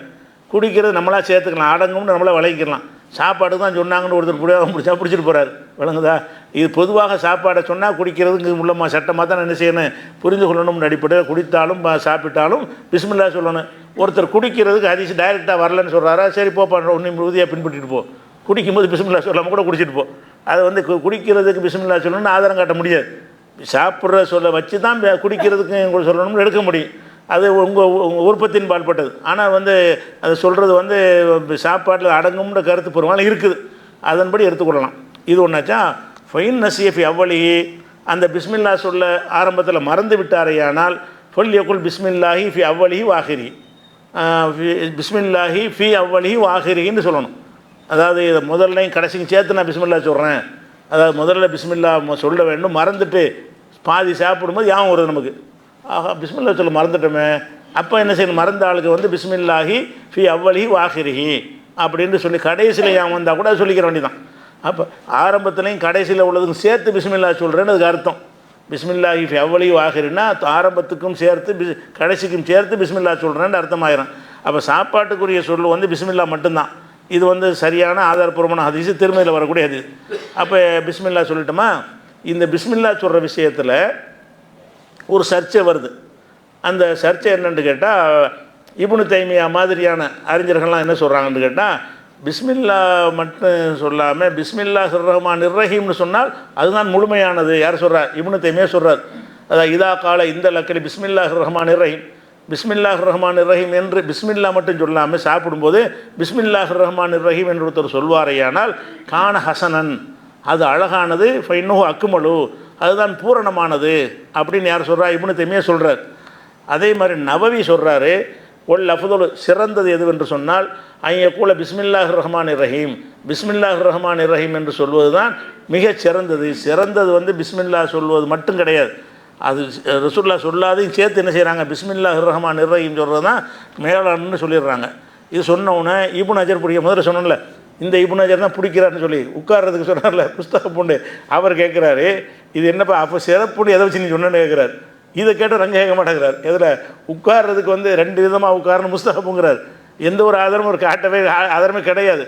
குடிக்கிறது நம்மளாக சேர்த்துக்கலாம், அடங்கும்னு நம்மளா விளைவிக்கலாம். சாப்பாடு தான் சொன்னாங்கன்னு ஒருத்தர் பிடிச்சிட்டு போகிறார், விளங்குதா? இது பொதுவாக சாப்பாடை சொன்னால் குடிக்கிறதுக்கு உள்ளமாக சட்டமாக தான் என்ன செய்யணும், புரிந்து கொள்ளணும்னு அடிப்படையில் குடித்தாலும் சாப்பிட்டாலும் பிஸ்மில்லா சொல்லணும். ஒருத்தர் குடிக்கிறதுக்கு ஹதீஸ் டைரெக்டாக வரலன்னு சொல்கிறாரா, சரி போப்பா ஒன்றையும் உறுதியாக பின்பற்றிட்டு போ, குடிக்கும்போது பிஸ்மில்லா சொல்லாமல் கூட குடிச்சிட்டு போ. அது வந்து குடிக்கிறதுக்கு பிஸ்மில்லா சொல்லணும்னு ஆதாரம் காட்ட முடியாது. சாப்பிட்ற சொல்ல வச்சு தான் குடிக்கிறதுக்கு உங்களுக்கு சொல்லணும்னு எடுக்க முடியும். அது உங்கள் உற்பத்தியின் பால்பட்டது. ஆனால் வந்து அதை சொல்கிறது வந்து சாப்பாட்டில் அடங்கும்ன்ற கருத்து பெரும்பாலும் இருக்குது. அதன்படி எடுத்துக்கொள்ளலாம். இது ஒன்றாச்சா. ஃபைன் நசியஃபி அவ்வளி, அந்த பிஸ்மில்லா சொல்ல ஆரம்பத்தில் மறந்து விட்டாரையானால் ஃபல் யகுல் பிஸ்மில்லாஹி ஃபி அவ்வளி வாஹிரி, பிஸ்மில்லாஹி ஃபி அவ்வளி வாஹிரின்னு சொல்லணும். அதாவது இதை முதல்லையும் கடைசிக்கும் சேர்த்து நான் பிஸ்மில்லா சொல்கிறேன். அதாவது முதல்ல பிஸ்மில்லா சொல்ல வேண்டும், மறந்துட்டு பாதி சாப்பிடும்போது யாவும் வருது நமக்கு, ஆஹா பிஸ்மில்லா சொல்ல மறந்துட்டோமே, அப்போ என்ன செய்யணும், மறந்த ஆளுக்கு வந்து பிஸ்மில்லாஹி ஃபி அவ்வளி வாஹிரிஹி அப்படின்னு சொல்லி கடைசியில் யாவும் வந்தால் கூட சொல்லிக்கிற வேண்டியதான். அப்போ ஆரம்பத்துலேயும் கடைசியில் உள்ளதுக்கும் சேர்த்து பிஸ்மில்லா சொல்கிறேன்னு அதுக்கு அர்த்தம். பிஸ்மில்லாஹி ஃபி அவ்வளி வாஹிரின்னா ஆரம்பத்துக்கும் சேர்த்து கடைசிக்கும் சேர்த்து பிஸ்மில்லா சொல்கிறேன்னு அர்த்தமாயிரும். அப்போ சாப்பாட்டுக்குரிய சொல் வந்து பிஸ்மில்லா மட்டும்தான். இது வந்து சரியான ஆதாரபூர்வமான ஹதீஸ், திருமதியில் வரக்கூடிய ஹதீஸ். அப்போ பிஸ்மில்லா சொல்லிட்டோமா. இந்த பிஸ்மில்லா சொல்கிற விஷயத்தில் ஒரு சர்ச்சை வருது. அந்த சர்ச்சை என்னென்னு கேட்டால், இப்னு தைமியா மாதிரியான அறிஞர்கள்லாம் என்ன சொல்கிறாங்கன்னு கேட்டால், பிஸ்மில்லா மட்டும் சொல்லாமல் பிஸ்மில்லாஹிர் ரஹ்மானிர் ரஹீம்னு சொன்னால் அதுதான் முழுமையானது. யார் சொல்கிறார்? இப்னு தைமியா சொல்கிறார். அதான் இதா கால இந்த லக்கலி பிஸ்மில்லாஹிர் ரஹ்மானிர் ரஹீம், பிஸ்மில்லாஹிர் ரஹ்மானிர் ரஹீம் என்று பிஸ்மில்லா மட்டும் சொல்லாமல் சாப்பிடும்போது பிஸ்மில்லாஹிர் ரஹ்மானிர் ரஹீம் என்று ஒருத்தர் சொல்வாரையானால் கான ஹசனன், அது அழகானது, ஃபைன்னஹு அக்மலு, அதுதான் பூரணமானது அப்படின்னு யார் சொல்கிறா? இப்னு தைமியா சொல்கிறார். அதே மாதிரி நவவி சொல்கிறாரு, ஒல் அஃதலு, சிறந்தது எதுவென்று சொன்னால் ஐயக்கூல பிஸ்மில்லாஹிர் ரஹ்மானிர் ரஹீம், பிஸ்மில்லாஹிர் ரஹ்மானிர் ரஹீம் என்று சொல்வது தான் மிகச் சிறந்தது. சிறந்தது வந்து பிஸ்மில்லா சொல்வது மட்டும் கிடையாது, அது ரசூலுல்லாஹ் சொல்லாதையும் சேர்த்து என்ன செய்கிறாங்க, பிஸ்மில்லாஹிர் ரஹ்மானிர் ரஹீம் சொல்கிறது தான் மேலான்னு சொல்லிடுறாங்க. இது சொன்னவுடனே இப்னு ஹஜர் பிடிக்க, முதல்ல சொன்னோம்ல, இந்த இப்னு ஹஜர் தான் பிடிக்கிறாருன்னு சொல்லி உட்கார்றதுக்கு சொன்னார்ல புஸ்தகம் பொண்ணு, அவர் கேட்குறாரு, இது என்னப்பா அப்போ சிறப்புன்னு எதை வச்சு நீ சொன்னேன்னு கேட்குறாரு. இதை கேட்டு ரங்க கேட்க மாட்டேங்கிறார். எதில் உட்கார்றதுக்கு வந்து 2 விதமாக உட்காரணும் முஸ்தகப்புங்கிறார். எந்த ஒரு ஆதாரமும் ஒரு காட்டவே ஆதாரமே கிடையாது.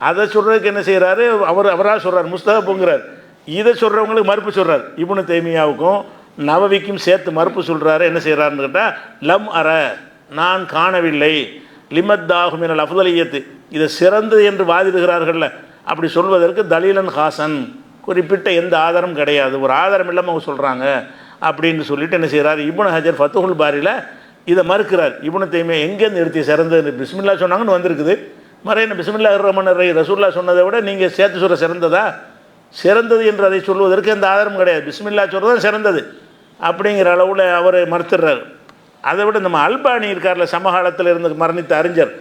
அதை சொல்கிறதுக்கு என்ன செய்கிறாரு, அவராக சொல்கிறார் முஸ்தகப்புங்கிறார். இதை சொல்கிறவங்களுக்கு மறுப்பு சொல்கிறார். இப்னு தைமியாவுக்கும் நவவிக்கும் சேர்த்து மறுப்பு சொல்கிறாரு. என்ன செய்கிறாருன்னு கேட்டால், லம் அற, நான் காணவில்லை, லிமத்தாகுமினல் அஃதலியத்து, இதை சிறந்தது என்று வாதிடுகிறார்கள்ல, அப்படி சொல்வதற்கு தலீலன் ஹாசன், குறிப்பிட்ட எந்த ஆதாரம் கிடையாது, ஒரு ஆதாரம் இல்லாமல் அவங்க சொல்கிறாங்க அப்படின்னு சொல்லிட்டு என்ன செய்கிறார், இப்னு ஹஜர் ஃபத்துஹுல் பாரியில் இதை மறுக்கிறார். இப்னு தைமியா எங்கேருந்து எடுத்து சிறந்தது, பிஸ்மில்லா சொன்னாங்கன்னு வந்திருக்குது, மறையின பிஸ்மில்லாஹிர் ரஹ்மானிர் ரஹீம் ரசூலுல்லாஹ் சொன்னதை விட நீங்கள் சேர்த்து சொல்கிற சிறந்ததா, சிறந்தது என்று அதை சொல்வதற்கு எந்த ஆதாரம் கிடையாது, பிஸ்மில்லா சொல்கிறது தான் சிறந்தது அப்படிங்கிற அளவில் அவர் மறுத்துடுறார். அதை விட நம்ம அல்பானி இருக்கார்ல, சமகாலத்தில் இருந்து மரணித்த அறிஞர்,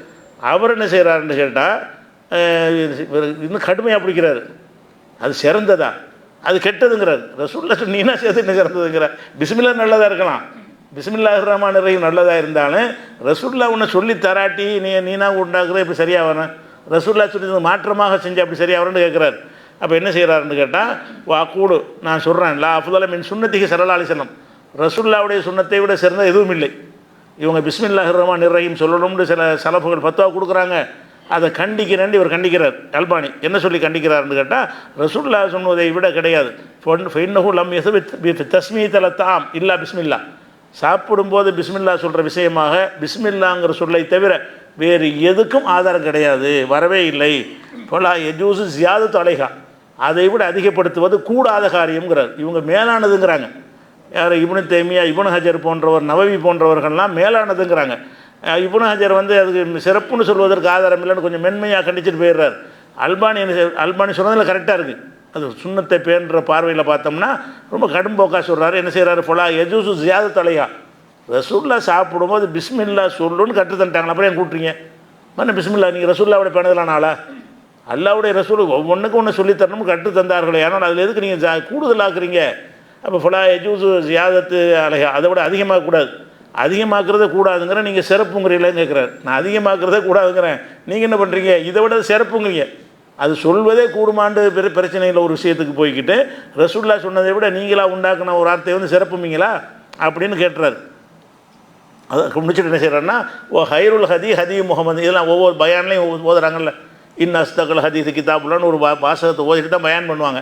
அவர் என்ன செய்கிறாருன்னு கேட்டால் இன்னும் கடுமையாக பிடிக்கிறாரு. அது சிறந்ததா, அது கெட்டதுங்கிறார். ரசூலுல்லாஹ் நீனா சேர்த்து என்ன சிறந்ததுங்கிறார். பிஸ்மில்லா நல்லதாக இருக்கலாம், பிஸ்மில்லாஹிர் ரஹ்மானிர் ரஹீம் நல்லதாக இருந்தாலும் ரசூலுல்லாஹ் உன்னை சொல்லி தராட்டி நீனா உண்டாக்குற இப்படி சரியாக வரணும், ரசூலுல்லாஹ் சொல்லி மாற்றமாக செஞ்சு அப்படி சரியாக வரணும்னு கேட்குறாரு. அப்போ என்ன செய்கிறாருன்னு கேட்டால், வாக்கூடு, நான் சொல்கிறேன், லா அஃதல மின் சுன்னத்திஹி ஸல்லல்லாஹு அலைஹி வஸல்லம், ரசூலுல்லாஹ்வுடைய சுன்னத்தை விட சிறந்த எதுவும் இல்லை. இவங்க பிஸ்மில்லாஹிர் ரஹ்மானிர் ரஹீம் சொல்லணும்னு சில சலஃபுகள் ஃபத்வா கொடுக்குறாங்க, அதை கண்டிக்கிறேன்னு இவர் கண்டிக்கிறார். அல்பானி என்ன சொல்லி கண்டிக்கிறாருன்னு கேட்டால், ரசூலுல்லாஹ் சொன்னதை விட கிடையாது, ஃபைன்னஹு லம் யஸ்பித் தஸ்மீத்தல் தாம் இல்லா பிஸ்மில்லா, சாப்பிடும்போது பிஸ்மில்லா சொல்கிற விஷயமாக பிஸ்மில்லாங்கிற சொல்லை தவிர வேறு எதுக்கும் ஆதாரம் கிடையாது, வரவே இல்லை. ஃபலா யஜூஸு ஜியாதத்து அலைஹா, அதை விட அதிகப்படுத்துவது கூடாத காரியம்ங்கிறார். இவங்க மேலானதுங்கிறாங்க. யார், இப்னு தைமியா, இப்னு ஹஜர் போன்றவர், நவவி போன்றவர்கள்லாம் மேலானதுங்கிறாங்க. இப்னு ஹஜர் வந்து அதுக்கு சிறப்புன்னு சொல்வதற்கு ஆதாரம் இல்லைன்னு கொஞ்சம் மென்மையாக கண்டிச்சுட்டு போயிடுறார். அல்பானி சொன்னதில் கரெக்டாக இருக்குது. அது சுன்னத்தை பேன்ற பார்வையில் பார்த்தோம்னா ரொம்ப கடும்போக்கா சொல்கிறாரு. என்ன செய்கிறாரு, ஃபலா யஜூஸு ஜியாதத்து அலைஹா, ரசூலுல்லாஹ் சாப்பிடும்போது பிஸ்மில்லா சொல்லுன்னு கற்றுத்தந்துட்டாங்களா, அப்புறம் ஏன் கூட்டுறீங்க, மன்ன பிஸ்மில்லா, நீங்கள் ரசூலுல்லாஹ்வுடைய பேணதெல்லாம் நாளா, அல்லாஹ்வுடைய ரசூல் ஒவ்வொன்றுக்கும் ஒன்று சொல்லித்தரணும் கற்று தந்தார்களே, ஆனால் அதில் எதுக்கு நீங்கள் கூடுதலாக்குறீங்க. அப்போ ஃபலா யஜூஸு ஜியாதத்து அலைஹா, அதை விட அதிகமாகக்கூடாது, அதிகமாக்குறதே கூடாதுங்கிற நீங்கள் சிறப்புங்கிறீங்களேன்னு கேட்குறாரு. நான் அதிகமாக்குறதே கூடாதுங்கிறேன், நீங்கள் என்ன பண்ணுறீங்க, இதை விட சிறப்புங்கிறீங்க. அது சொல்வதே கூடுமாண்டு பிரச்சனையில் ஒரு விஷயத்துக்கு போய்கிட்டு ரசூலுல்லாஹ் சொன்னதை விட நீங்களாக உண்டாக்குன ஒரு வார்த்தையை வந்து சிறப்புமீங்களா அப்படின்னு கேட்டுறாரு. அதை முடிச்சுட்டு என்ன செய்கிறாருன்னா, ஓ ஹைருல் ஹதி முகமது, இதெல்லாம் ஒவ்வொரு பயான்லையும் ஓதுறாங்கல்ல, அஸ்தகுல் ஹதீஸ் கிதாபுல்லான்னு ஒரு வாசகத்தை ஓதிட்டு தான் பயான் பண்ணுவாங்க.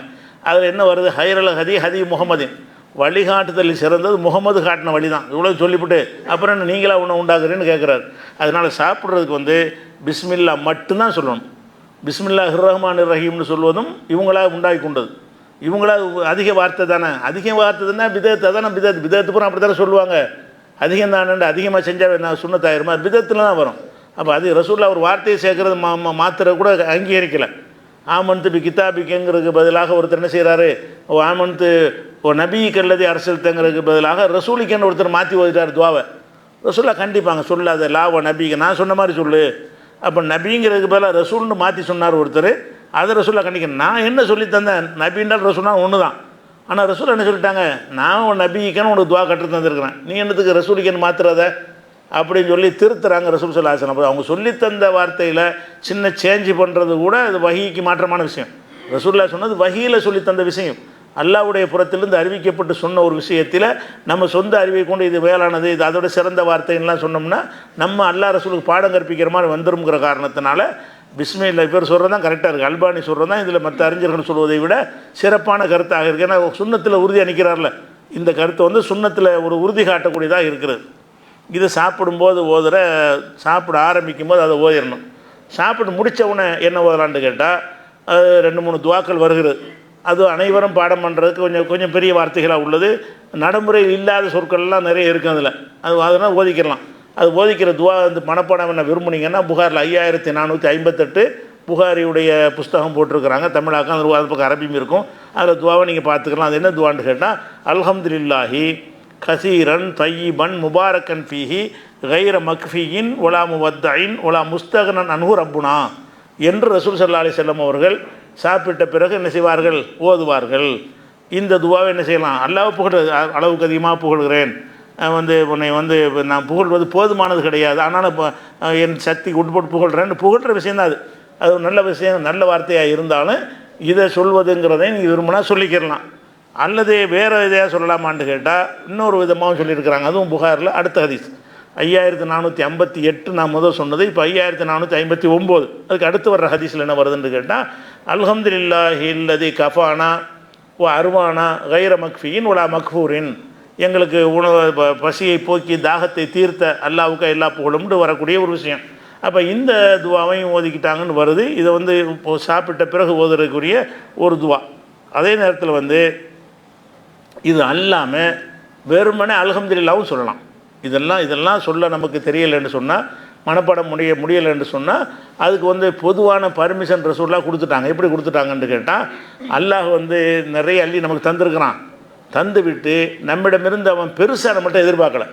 அதில் என்ன வருது, ஹைருல் ஹதி முகமதின், வழிகாட்டுதலில் சிறந்தது முகமது காட்டின வழி தான், இவ்வளோ சொல்லிவிட்டு அப்புறம் என்ன நீங்களாக உன்னை உண்டாக்குறேன்னு கேட்குறாரு. அதனால் சாப்பிட்றதுக்கு வந்து பிஸ்மில்லா மட்டும்தான் சொல்லணும். பிஸ்மில்லாஹிர் ரஹ்மானிர் ரஹீம்னு சொல்வதும் இவங்களாக உண்டாகி கொண்டது, இவங்களாக அதிக வார்த்தை தானே, அதிக வார்த்தை தானே பிதத்தை தானே, பிதத்து பூரா அப்படி தானே சொல்லுவாங்க, அதிகம் தானே, அதிகமாக செஞ்சால் என்ன சுன்னத்தாயிருமா, பிதத்தில் தான் வரும். அப்போ அது ரசூலுல்லாஹ் ஒரு வார்த்தையை சேர்க்கறது மாத்திர கூட அங்கீகரிக்கலை. ஆமன்து பி கிதாபிக்குங்கிறதுக்கு பதிலாக ஒருத்தர் என்ன செய்கிறாரு, ஓ ஆமன்து ஓ நபிக்கு அல்லது அரசியல்ங்கிறதுக்கு பதிலாக ரசூலிக்கன்னு ஒருத்தர் மாற்றி ஓதிட்டார் துவாவை. ரசூலுல்லாஹ் கண்டிப்பாங்க, சொல்லாத லா ஓ நபிக்கு, நான் சொன்ன மாதிரி சொல்லு. அப்போ நபிங்கிறதுக்கு பதிலாக ரசூல்னு மாற்றி சொன்னார் ஒருத்தர், அதை ரசூலுல்லாஹ் கண்டிக்கிறேன். நான் என்ன சொல்லி தந்தேன், நபின்றால் ரசூல்னா ஒன்று தான், ஆனால் ரசூல் என்ன சொல்லிட்டாங்க, நான் உன் நபிக்கன்னு உனக்கு துவா கற்று தந்துருக்கிறேன், நீ என்னத்துக்கு ரசூலிக்கன்னு மாற்றுறத அப்படின்னு சொல்லி திருத்துறாங்க ரசூல் ஸல்லல்லாஹு அலைஹி வஸல்லம். அவங்க சொல்லித்தந்த வார்த்தையில் சின்ன சேஞ்சு பண்ணுறது கூட அது வஹீக்கு மாற்றமான விஷயம். ரசூலுல்லாஹ் சொன்னது வஹீயில் சொல்லித்தந்த விஷயம், அல்லாஹ்வுடைய புறத்திலிருந்து அறிவிக்கப்பட்டு சொன்ன ஒரு விஷயத்தில் நம்ம சொந்த அறிவை கொண்டு இது வேளானது, இது அதோட சிறந்த வார்த்தைன்னெலாம் சொன்னோம்னா நம்ம அல்லாஹ் ரசூலுக்கு பாடம் கற்பிக்கிற மாதிரி வந்துருங்கிற காரணத்தினால பிஸ்மில்லா இவர் சொல்கிறது தான் கரெக்டாக இருக்குது. அல்பானி சொல்கிறது தான் இதில் மற்ற அறிஞர்கள் சொல்வதை விட சிறப்பான கருத்தாக இருக்குது. ஏன்னா சுன்னத்தில் உறுதி அணிக்கிறார்ல, இந்த கருத்தை வந்து சுன்னத்தில் ஒரு உறுதி காட்டக்கூடியதாக இருக்கிறது. இது சாப்பிடும்போது சாப்பிட ஆரம்பிக்கும் போது அதை ஓதிடணும். சாப்பிட்டு முடித்த உடனே என்ன ஓதலான்னு கேட்டால் அது 2-3 துவாக்கள் வருகிறது. அது அனைவரும் பாடம் பண்ணுறதுக்கு கொஞ்சம் பெரிய வார்த்தைகளாக உள்ளது, நடைமுறையில் இல்லாத சொற்கள்லாம் நிறைய இருக்குது அதில், அதனால் ஓதிக்கலாம். அது ஓதிக்கிற துவா வந்து மனப்பாடம் என்ன விரும்புனீங்கன்னா புகாரில் 5458 புகாரியுடைய புஸ்தகம் போட்டிருக்கிறாங்க தமிழாக்கம், அந்த அது பக்கம் அரபியும் இருக்கும். அதில் துவாவை நீங்கள் பார்த்துக்கலாம். அது என்ன துவான்னு கேட்டால், அல்ஹம்துலில்லாஹி கசீரன் தையிபன் முபாரக்கன் ஃபீஹி கைர மக்ஃபியின் ஒலா முவத்தைன் ஒலா முஸ்தகனன் அன்ஹு ரப்புனா என்று ரசூல் ஸல்லல்லாஹு அலைஹி வஸல்லம் அவர்கள் சாப்பிட்ட பிறகு என்ன செய்வார்கள், ஓதுவார்கள். இந்த துவாவை என்ன செய்யலாம், அல்லாஹ் புகழ் அளவுக்கு அதிகமாக புகழ்கிறேன், உன்னை நான் புகழ்வது போதுமானது கிடையாது, ஆனால் இப்போ என் சக்திக்கு உட்பட்டு புகழ்கிறேன்னு புகழ்கிற விஷயந்தான் அது. அது ஒரு நல்ல விஷயம், நல்ல வார்த்தையாக இருந்தாலும் இதை சொல்வதுங்கிறதை நீங்கள் விரும்பினா சொல்லிக்கிறலாம். அல்லது வேறு இதையாக சொல்லலாமான்னு கேட்டால் இன்னொரு விதமாகவும் சொல்லியிருக்கிறாங்க. அதுவும் புகாரில் அடுத்த ஹதீஸ் 5458 நான் முதல் சொன்னது. இப்போ 5459 அதுக்கு அடுத்து வர்ற ஹதீஸில் என்ன வருதுன்னு கேட்டால், அல்ஹம்துலில்லாஹி அல்லதி கஃபானா ஓ அருவானா கைர மக்ஃபியின் ஒலா மக்ஃபூரின், எங்களுக்கு உணவு பசியை போக்கி தாகத்தை தீர்த்த அல்லாவுக்கு எல்லா புகழும்னு வரக்கூடிய ஒரு விஷயம். அப்போ இந்த துவாவையும் ஓதிக்கிட்டாங்கன்னு வருது. இதை இப்போ சாப்பிட்ட பிறகு ஓதுறதுக்குரிய ஒரு துவா. அதே நேரத்தில் இது அல்லாமல் வெறுமனே அல்ஹம்துலில்லாஹ்வும் சொல்லலாம். இதெல்லாம் சொல்ல நமக்கு தெரியலைன்னு சொன்னால், மனப்பாடம் முடியலைன்னு சொன்னால், அதுக்கு பொதுவான பர்மிஷன் ரசூலுல்லாஹ் கொடுத்துட்டாங்க. எப்படி கொடுத்துட்டாங்கன்னு கேட்டால், அல்லாஹ் நிறைய அள்ளி நமக்கு தந்திருக்கிறான். தந்து விட்டு நம்மிடமிருந்து அவன் பெருசாக நம்மள்கிட்ட எதிர்பார்க்கலை.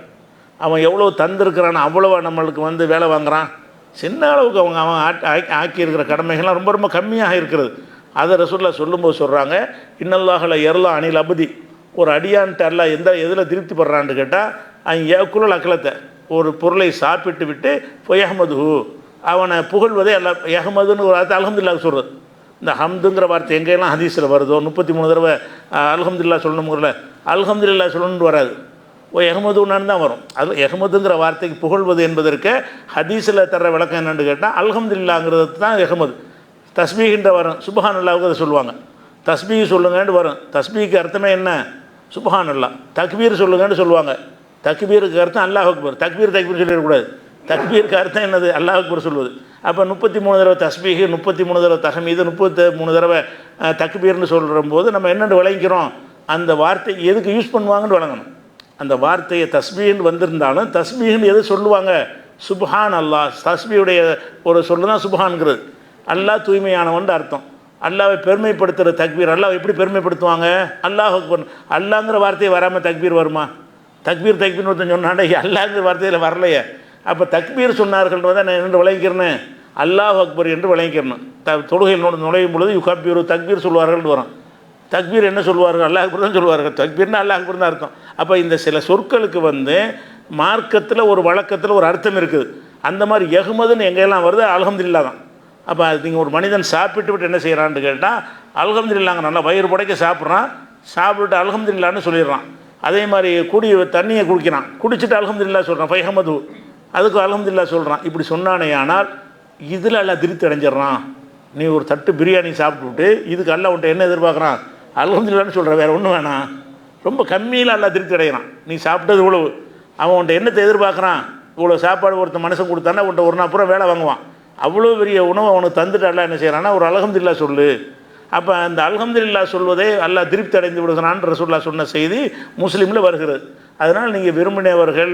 அவன் எவ்வளோ தந்திருக்கிறான் அவ்வளோவா நம்மளுக்கு வேலை வாங்குகிறான். சின்ன அளவுக்கு அவன் ஆக்கியிருக்கிற கடமைகள்லாம் ரொம்ப ரொம்ப கம்மியாக இருக்கிறது. அதை ரசூலுல்லாஹ் சொல்லும்போது சொல்கிறாங்க, இன்னல்லாஹல எர்லா அனில் அபதி, ஒரு அடியான்ட்டு அல்ல எதில் திருப்தி படுறான்னு கேட்டால், அவன் ஏக்குள்ள அக்கலத்தை ஒரு பொருளை சாப்பிட்டு விட்டு பொயஹமது அவனை புகழ்வதே அல்ல. யஹமதுன்னு ஒரு வார்த்தை அல்ஹம்துலில்லாஹ் சொல்கிறது. இந்த ஹம்துங்கிற வார்த்தை எங்கெல்லாம் ஹதீஸில் வருதோ 33 தடவை அல்ஹம்துலில்லாஹ் சொல்லணுங்கிறல, அல்ஹம்துலில்லாஹ் சொல்லணும்னு வராது, எஹமதுன்னு தான் வரும். அது எஹமதுங்கிற வார்த்தைக்கு புகழ்வது என்பதற்கு ஹதீஸில் தர்ற விளக்கம் என்னென்னு கேட்டால், அல்ஹம்துலில்லாஹ்ங்கிறது தான் எஹமது. தஸ்பீகின்ற வரும், சுப்ஹானல்லாஹ்வுக்கு அதை சொல்லுவாங்க. தஸ்பீக் சொல்லுங்கன்னு வரும். தஸ்பீக்கு அர்த்தமே என்ன, சுப்ஹானல்லாஹ். தக்பீர் சொல்லுங்கன்னு சொல்லுவாங்க. தக்பீருக்கு அர்த்தம் அல்லாஹ் அக்பர். தக்பீர் சொல்லிடக்கூடாது. தக்பீருக்கு அர்த்தம் என்னது, அல்லாஹ் அக்பர் சொல்வது. அப்போ 33 தடவை தஸ்பீஹ், 33 தடவை தஹமீது, 33 தடவை தக்பீர்னு சொல்கிற போது நம்ம என்னென்னு விளங்கிக்கிறோம், அந்த வார்த்தை எதுக்கு யூஸ் பண்ணுவாங்கன்னு விளங்கணும். அந்த வார்த்தையை தஸ்பீஹ்னு வந்திருந்தாலும் தஸ்பீஹ்னு எது சொல்லுவாங்க, சுப்ஹான் அல்லாஹ். தஸ்பீஹுடைய ஒரு சொல்லு தான் சுப்ஹான்ங்கிறது. அல்லாஹ் தூய்மையானவன் அர்த்தம். அல்லாவை பெருமைப்படுத்துகிற தக்பீர். அல்லாஹ் எப்படி பெருமைப்படுத்துவாங்க, அல்லாஹ் அக்பர். அல்லாங்கிற வார்த்தையை வராமல் தக்பீர் வருமா? தக்பீர்னு ஒருத்தன் சொன்னாண்டே, அல்லாங்கிற வார்த்தையில் வரலையே. அப்போ தக்பீர் சொன்னார்கள்ன்றதை நான் என்ன விளங்கிக்கிறேன், அல்லாஹ் அக்பர் என்று விளங்கிக்கிறணும். தொழுகையில் நுழையும் பொழுது யுகப்பீர் தக்பீர் சொல்வார்கள் வரும். தக்பீர் என்ன சொல்வார்கள், அல்லாஹ் அக்பர் தான் சொல்வார்கள். தக்பீர்னா அல்லாஹ் அக்பர் தான் அர்த்தம். அப்போ இந்த சில சொற்களுக்கு மார்க்கத்தில் ஒரு வழக்கத்தில் ஒரு அர்த்தம் இருக்குது. அந்த மாதிரி எஹ்மதுன்னு எங்கெல்லாம் வருது, அல்ஹம்துலில்லாஹ் தான். அப்போ அது நீங்கள் ஒரு மனிதன் சாப்பிட்டு விட்டு என்ன செய்கிறான்னு கேட்டால், அல்ஹம்துலில்லாஹ்ங்க நல்லா வயிறு புடைக்க சாப்பிட்றான், சாப்பிட்டு அல்ஹம்துலில்லாஹ்னு சொல்லிடுறான். அதே மாதிரி தண்ணியை குடிக்கிறான், குடிச்சிட்டு அல்ஹம்துலில்லாஹ் சொல்கிறான், ஃபைஹமது, அதுக்கு அல்ஹம்துலில்லாஹ் சொல்கிறான். இப்படி சொன்னானே ஆனால் இதில் எல்லாம் திருப்தி அடைஞ்சிட்றான். நீ ஒரு தட்டு பிரியாணி சாப்பிட்டுவிட்டு இதுக்கு எல்லாம் உன்ட்ட என்ன எதிர்பார்க்குறான், அல்ஹம்துலில்லாஹ்னு சொல்கிற, வேறு ஒன்றும் வேணாம். ரொம்ப கம்மியில் எல்லாம் திருப்தி அடைகிறான். நீ சாப்பிட்டது இவ்வளவு, அவன் உன்ட்ட என்னத்தை எதிர்பார்க்குறான், இவ்வளோ சாப்பாடு ஒருத்தர் மனுஷன் கொடுத்தானா உன்ட்ட ஒரு நாள் பூரா வேலை வாங்குவான். அவ்வளோ பெரிய உணவு அவனுக்கு தந்துட்டு அல்லாஹ் என்ன செய்கிறான்னா ஒரு அல்ஹம்துலில்லாஹ் சொல்லு. அப்போ அந்த அல்ஹம்துலில்லாஹ் சொல்வதே அல்லாஹ் திருப்தி அடைந்து விடுகிறான்னு ரசூலுல்லாஹ் சொன்ன செய்தி முஸ்லீமில் வருகிறது. அதனால் நீங்கள் விரும்பினவர்கள்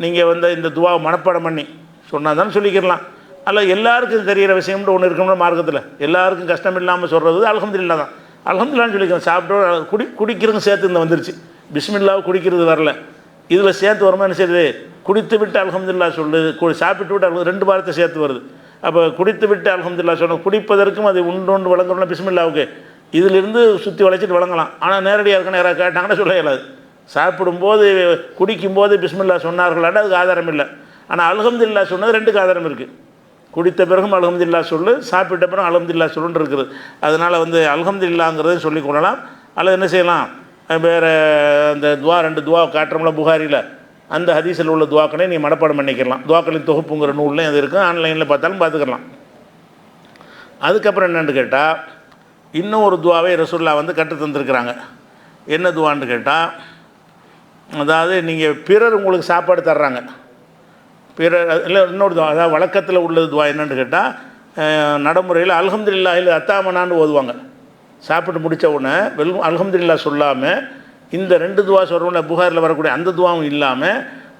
நீங்கள் இந்த துவா மனப்பாடம் பண்ணி சொன்னால் தானே சொல்லிக்கிறலாம். அல்ல எல்லாருக்கும் தெரிகிற விஷயம்னு ஒன்று இருக்கணும்னா மார்க்கத்தில் எல்லாருக்கும் கஷ்டம் இல்லாமல் சொல்கிறது அல்ஹம்துலில்லாஹ் தான். அல்ஹம்துலில்லாஹ்னு சொல்லிக்கிறேன். சாப்பிட்டு குடிக்கிறதும் சேர்த்து இந்த வந்துருச்சு. பிஸ்மில்லாஹ் குடிக்கிறது வரல, இதில் சேர்த்து வருமா என்ன செய்யுது, குடித்து விட்டு அல்ஹம்துலில்லாஹ் சொல்லு, சாப்பிட்டு விட்டு ரெண்டு வாரத்தை சேர்த்து வருது. அப்போ குடித்து விட்டு அல்ஹம்துலில்லாஹ் சொன்ன, குடிப்பதற்கும் அது உண்டு வழங்கணும்னா பிஸ்மில்லாவுக்கு இதிலிருந்து சுற்றி வளைச்சிட்டு வழங்கலாம். ஆனால் நேரடியாக இருக்கணும், யாராவது கேட்டாங்கன்னா சொல்ல இயலாது. சாப்பிடும்போது குடிக்கும்போது பிஸ்மில்லாஹ் சொன்னார்களான்னு அதுக்கு ஆதாரம் இல்லை. ஆனால் அல்ஹம்துலில்லாஹ் சொன்னது ரெண்டுக்கு ஆதாரம் இருக்குது. குடித்த பிறகும் அல்ஹம்துலில்லாஹ் சொல்லு, சாப்பிட்ட பிறகு அல்ஹம்துலில்லாஹ் சொல்லுன்னு இருக்குது. அதனால் அல்ஹம்துலில்லாஹ்ங்கிறதையும் சொல்லிக் கொள்ளலாம். அல்லது என்ன செய்யலாம், வேறு அந்த துவா 2 துவா காட்டுறோம்ல புகாரியில், அந்த ஹதீஸில் உள்ள துவாக்களை நீ மனப்பாடம் பண்ணிக்கலாம். துவாக்களின் தொகுப்புங்கிற நூலில் அது இருக்குது, ஆன்லைனில் பார்த்தாலும் பார்த்துக்கலாம். அதுக்கப்புறம் என்னென்னு கேட்டால், இன்னும் ஒரு துவாவை ரசூலுல்லாஹ் கற்று தந்துருக்குறாங்க. என்ன துவான்னு கேட்டால், அதாவது நீங்கள் பிறர் உங்களுக்கு சாப்பாடு தர்றாங்க, பிறர் இல்லை இன்னொரு துவா, அதாவது வழக்கத்தில் உள்ளது துவா என்னென்னு கேட்டால், நடைமுறையில் அல்ஹம்துலில்லாஹில் அத்தாமனான்னு ஓதுவாங்க. சாப்பிட்டு முடித்த உடனே வெறும் அல்ஹம்துலில்லாஹ் சொல்லாமல் இந்த 2 துவா சொல்கிறோம்ல புகாரில் வரக்கூடிய அந்த துவாவும் இல்லாமல்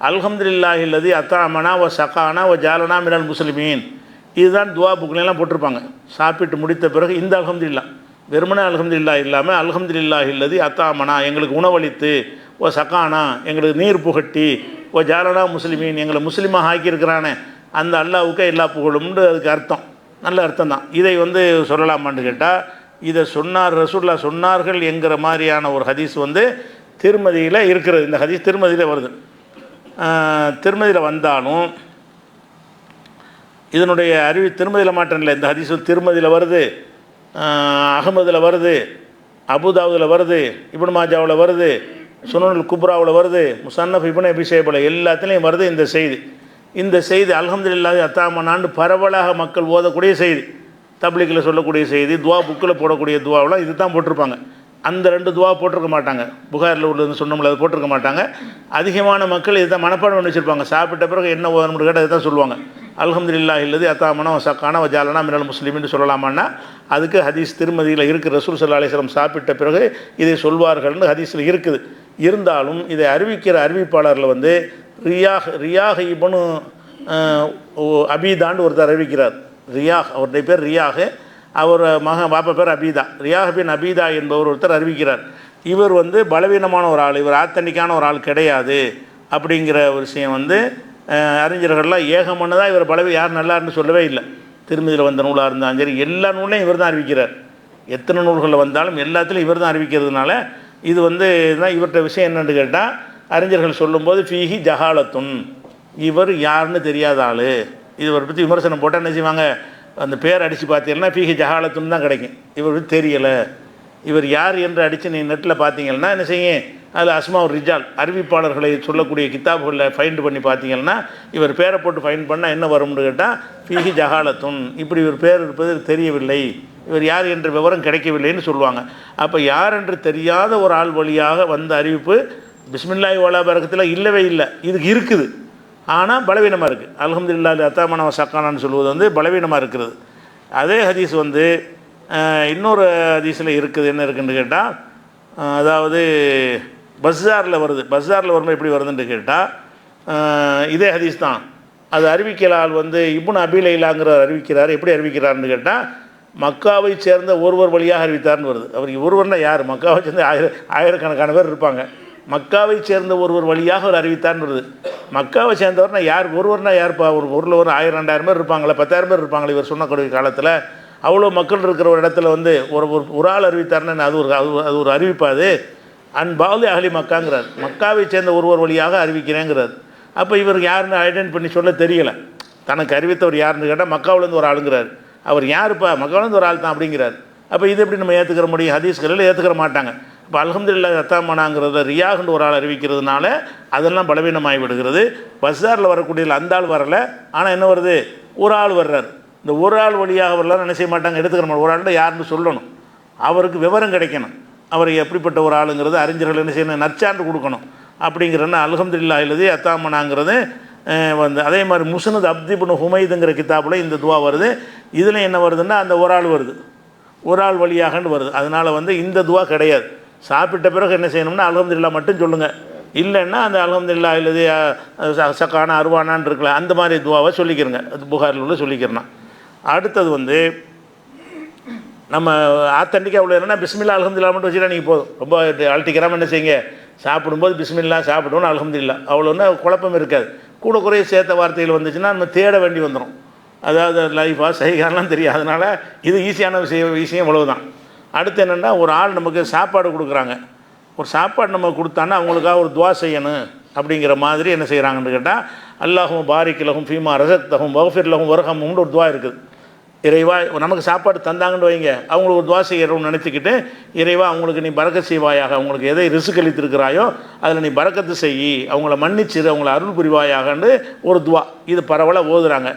அல்ஹம்துலில்லாஹில்லதி அத்தாமனா வ சகானா வ ஜாலனா மினல் முஸ்லிமீன் இதுதான் துவா புக்லாம் போட்டிருப்பாங்க. சாப்பிட்டு முடித்த பிறகு இந்த அல்ஹம்துலில்லாஹ், வெறுமனே அல்ஹம்துலில்லாஹ் இல்லாமல் அல்ஹம்துலில்லாஹ் இல்லதி அத்தாமனா, எங்களுக்கு உணவளித்து, ஓ சக்கானா, எங்களுக்கு நீர் புகட்டி, ஓ ஜாலனா முஸ்லிமீன், எங்களை முஸ்லீமாக ஆக்கியிருக்கிறானே அந்த அல்லாவுக்கு எல்லா புகழும்னு அதுக்கு அர்த்தம். நல்ல அர்த்தம் தான். இதை சொல்லலாமான்னு கேட்டால், இதை சொன்னார் ரசூலுல்லாஹ் சொன்னார்கள் என்கிற மாதிரியான ஒரு ஹதீஸ் திருமதியில் இருக்கிறது. இந்த ஹதீஸ் திருமதியில் வருது. திருமதியில் வந்தாலும் இதனுடைய திருமதியில் மாற்றம் இல்லை. இந்த ஹதீஸ் திருமதியில் வருது, அகமதில் வருது, அபுதாவுதில் வருது, இப்னு மாஜாவில் வருது, சுனனுல் குப்ராவில் வருது, முஸன்னஃப் இப்னு அபீ ஷைபால எல்லாத்துலேயும் வருது இந்த செய்தி. இந்த செய்தி அல்ஹம்துலில்லாஹி அத்தாமனான்னு பரவலாக மக்கள் ஓதக்கூடிய செய்தி, தப்லீகில் சொல்லக்கூடிய செய்தி, துவா புக்கில் போடக்கூடிய துவாவெலாம் இது தான் போட்டிருப்பாங்க. அந்த 2 துவா போட்டிருக்க மாட்டாங்க. புகாரில் உள்ளது சொன்னோம்ல, அது போட்டிருக்க மாட்டாங்க. அதிகமான மக்கள் இதை தான் மனப்பாடம் பண்ணி வச்சுருப்பாங்க. சாப்பிட்ட பிறகு என்ன ஓதணும்னு கேட்டால் இதை தான் சொல்லுவாங்க. அல்ஹம்துலில்லாஹி இல்லதி அத்தாமனா சக்கானா வஜாலனா மினல் முஸ்லிமின்னு சொல்லலாமான்னா அதுக்கு ஹதீஸ் திருமதியில் இருக்குது. ரசூல் ஸல்லல்லாஹு அலைஹி வஸல்லம் சாப்பிட்ட பிறகு இதை சொல்வார்கள்னு ஹதீஸில் இருக்குது. இருந்தாலும் இதை அறிவிக்கிற அறிவிப்பாளரில் ரியாஹ் இப்னு அபீதான்னு ஒருத்தர் அறிவிக்கிறார். ரியாஹ், அவருடைய பேர் ரியாஹ், அவர் பாப்பா பேர் அபீதா. ரியாஹ் பின் அபீதா என்பவர் ஒருத்தர் அறிவிக்கிறார். இவர் பலவீனமான ஒரு ஆள், இவர் ஆத்தன்டிக்கான ஒரு ஆள் கிடையாது அப்படிங்கிற ஒரு விஷயம் அறிஞர்கள்லாம் ஏகமன்னதாக இவர் யார் நல்லாருன்னு சொல்லவே இல்லை. திருமதியில் வந்த நூலாக இருந்தாலும் சரி, எல்லா நூலையும் இவர் தான் அறிவிக்கிறார். எத்தனை நூல்களில் வந்தாலும் எல்லாத்துலையும் இவர் தான் அறிவிக்கிறதுனால இது இவர்கிட்ட விஷயம் என்னென்னு கேட்டால், அறிஞர்கள் சொல்லும்போது ஃபீஹி ஜஹாலத்துன், இவர் யாருன்னு தெரியாத ஆள். இவரை பற்றி விமர்சனம் போட்டால் என்ன செய்வாங்க, அந்த பேர் அடித்து பார்த்தீங்கன்னா ஃபீஹி ஜஹாலத்துன்னு தான் கிடைக்கும். இவர் தெரியலை, இவர் யார் என்று அடித்து நீ நெட்டில் பார்த்தீங்கன்னா என்ன செய்யும், அதில் அஸ்மாவுர் ரிஜால் அறிவிப்பாளர்களை சொல்லக்கூடிய கித்தாபுகளில் ஃபைண்ட் பண்ணி பார்த்தீங்கன்னா இவர் பேரை போட்டு ஃபைண்ட் பண்ணால் என்ன வரும்னு கேட்டால் ஃபீஹி ஜஹாலத்துன், இப்படி இவர் பேர் இருப்பது தெரியவில்லை, இவர் யார் என்ற விவரம் கிடைக்கவில்லைன்னு சொல்லுவாங்க. அப்போ யார் என்று தெரியாத ஒரு ஆள் வழியாக வந்த அறிவிப்பு பிஸ்மில்லாஹி வலா பரக்கத்தில் இல்லவே இல்லை. இதுக்கு இருக்குது, ஆனால் பலவீனமாக இருக்குது. அல்ஹம்துலில்லாஹி அத்தாமனா சக்கானான்னு சொல்லுவது பலவீனமாக இருக்கிறது. அதே ஹதீஸ் இன்னொரு ஹதீஸில் இருக்குது. என்ன இருக்குதுன்னு கேட்டால், அதாவது பஸ்ஸாரில் வருது. பஸ்ஸாரில் வரும்போது எப்படி வருதுன்னு கேட்டால், இதே ஹதீஸ் தான். அது அறிவிக்கலால் இப்னு அபீ லைலாங்கிற அறிவிக்கிறார். எப்படி அறிவிக்கிறார்னு கேட்டால், மக்காவை சேர்ந்த ஒருவர் வழியாக அறிவித்தார்னு வருது. அவருக்கு ஒருவர்னா யார், மக்காவை சேர்ந்த ஆயிரக்கணக்கான பேர் இருப்பாங்க. மக்காவை சேர்ந்த ஒருவர் வழியாக அவர் அறிவித்தார்னு வருது. மக்காவை சேர்ந்தவர்னா யார், ஒருவர்னா யார்ப்பா, ஒரு ஊரில் 1000 2000 பேர் இருப்பாங்களே, 10,000 பேர் இருப்பாங்களே இவர் சொன்னக்கூடிய காலத்தில். அவ்வளோ மக்கள் இருக்கிற ஒரு இடத்துல ஒரு ஆள் அறிவித்தார்னா அது ஒரு அறிவிப்பாது. அன்பாலி அஹ்லி மக்காங்கிறார், மக்காவை சேர்ந்த ஒருவர் வழியாக அறிவிக்கிறேங்கிறார். அப்போ இவர் யாருன்னு ஐடென்ட் பண்ணி சொல்ல தெரியலை. தனக்கு அறிவித்தவர் யாருன்னு கேட்டால் மக்காவிலேருந்து ஒரு ஆளுங்கிறார். அவர் யாருப்பா, மக்காவிலேருந்து ஒரு ஆள் தான் அப்படிங்கிறார். அப்போ இது எப்படி நம்ம ஏற்றுக்கிற முடியும், ஹதீஸ்களில் ஏற்றுக்கிற மாட்டாங்க. இப்போ அல்ஹம்துலில்லாஹி அத்தாமனாங்கிறத ரியாஹ்னு ஒரு ஆள் அறிவிக்கிறதுனால அதெல்லாம் பலவீனமாகி விடுகிறது. பஸ்ஸாரில் வரக்கூடியதில் அந்த ஆள் வரலை, ஆனால் என்ன வருது, ஒரு ஆள் வர்றார். இந்த ஒரு ஆள் வழியாக வரலாம் என்ன செய்ய மாட்டாங்க, எடுத்துக்கிற மாட்டாங்க. ஒரு ஆள்கிட்ட யாருன்னு சொல்லணும், அவருக்கு விவரம் கிடைக்கணும், அவர் எப்படிப்பட்ட ஒரு ஆளுங்கிறது அறிஞர்கள் என்ன செய்யணும், நற்சான்று கொடுக்கணும். அப்படிங்கிறன்னா அல்ஹம்துலில்லாஹி இல்லதி அத்தாமனாங்கிறது அதே மாதிரி முஸ்னத் அப்தி இப்னு ஹுமைதுங்கிற கிதாபில் இந்த துவா வருது. இதில் என்ன வருதுன்னா அந்த ஒரு ஆள் வருது, ஒரு ஆள் வழியாகன்னு வருது. அதனால் இந்த துவா கிடையாது. சாப்பிட்ட பிறகு என்ன செய்யணும்னா அல்ஹம்துலில்லாஹ் மட்டும் சொல்லுங்கள். இல்லைன்னா அந்த அல்ஹம்துலில்லாஹ் இல்லதி சக்கானா அருவானான்னு இருக்கல அந்த மாதிரி துவாவை சொல்லிக்கிறங்க. அது புகாரில் உள்ள சொல்லிக்கிறேன்னா. அடுத்தது நம்ம ஆத்தண்டிக்காக உள்ள என்னென்னா பிஸ்மில்லா அல்ஹம்துலில்லாஹ் மட்டும் வச்சுட்டா நீங்கள் போதும். ரொம்ப அழட்டிக்கிறாமல் என்ன செய்யுங்க, சாப்பிடும்போது பிஸ்மில்லா சாப்பிடணும் அல்ஹம்துலில்லாஹ், அவ்வளோன்னா குழப்பம் இருக்காது. கூட குறைய சேர்த்த வார்த்தைகள் வந்துச்சுன்னா நம்ம தேட வேண்டி வந்துடும். அதாவது லைஃபாக சைகாலாம் தெரியும். அதனால் இது ஈஸியான விஷயம் இவ்வளவுதான். அடுத்து என்னென்னா, ஒரு ஆள் நமக்கு சாப்பாடு கொடுக்குறாங்க, ஒரு சாப்பாடு நம்ம கொடுத்தான்னா அவங்களுக்காக ஒரு துவா செய்யணும். அப்படிங்கிற மாதிரி என்ன செய்கிறாங்கன்னு கேட்டால், அல்லாஹும் பாரிக் லஹும் ஃபீமா ரஸக்தஹும் வஃபிர் லஹும் வர்ஹம்ஹும்னு ஒரு துவா இருக்குது. இறைவா நமக்கு சாப்பாடு தந்தாங்கன்னு வைங்க, அவங்களுக்கு ஒரு துவா செய்யறோம்னு நினச்சிக்கிட்டு, இறைவா அவங்களுக்கு நீ பரக்கத் செய்வாயாக, அவங்களுக்கு எதை ரிஸ்க் அளித்திருக்கிறாயோ அதில் நீ பரக்கத்து செய்யி, அவங்கள மன்னிச்சிரு, அவங்கள அருள் புரிவாயாகன்னு ஒரு துவா. இது பரவலாக ஓதுறாங்க.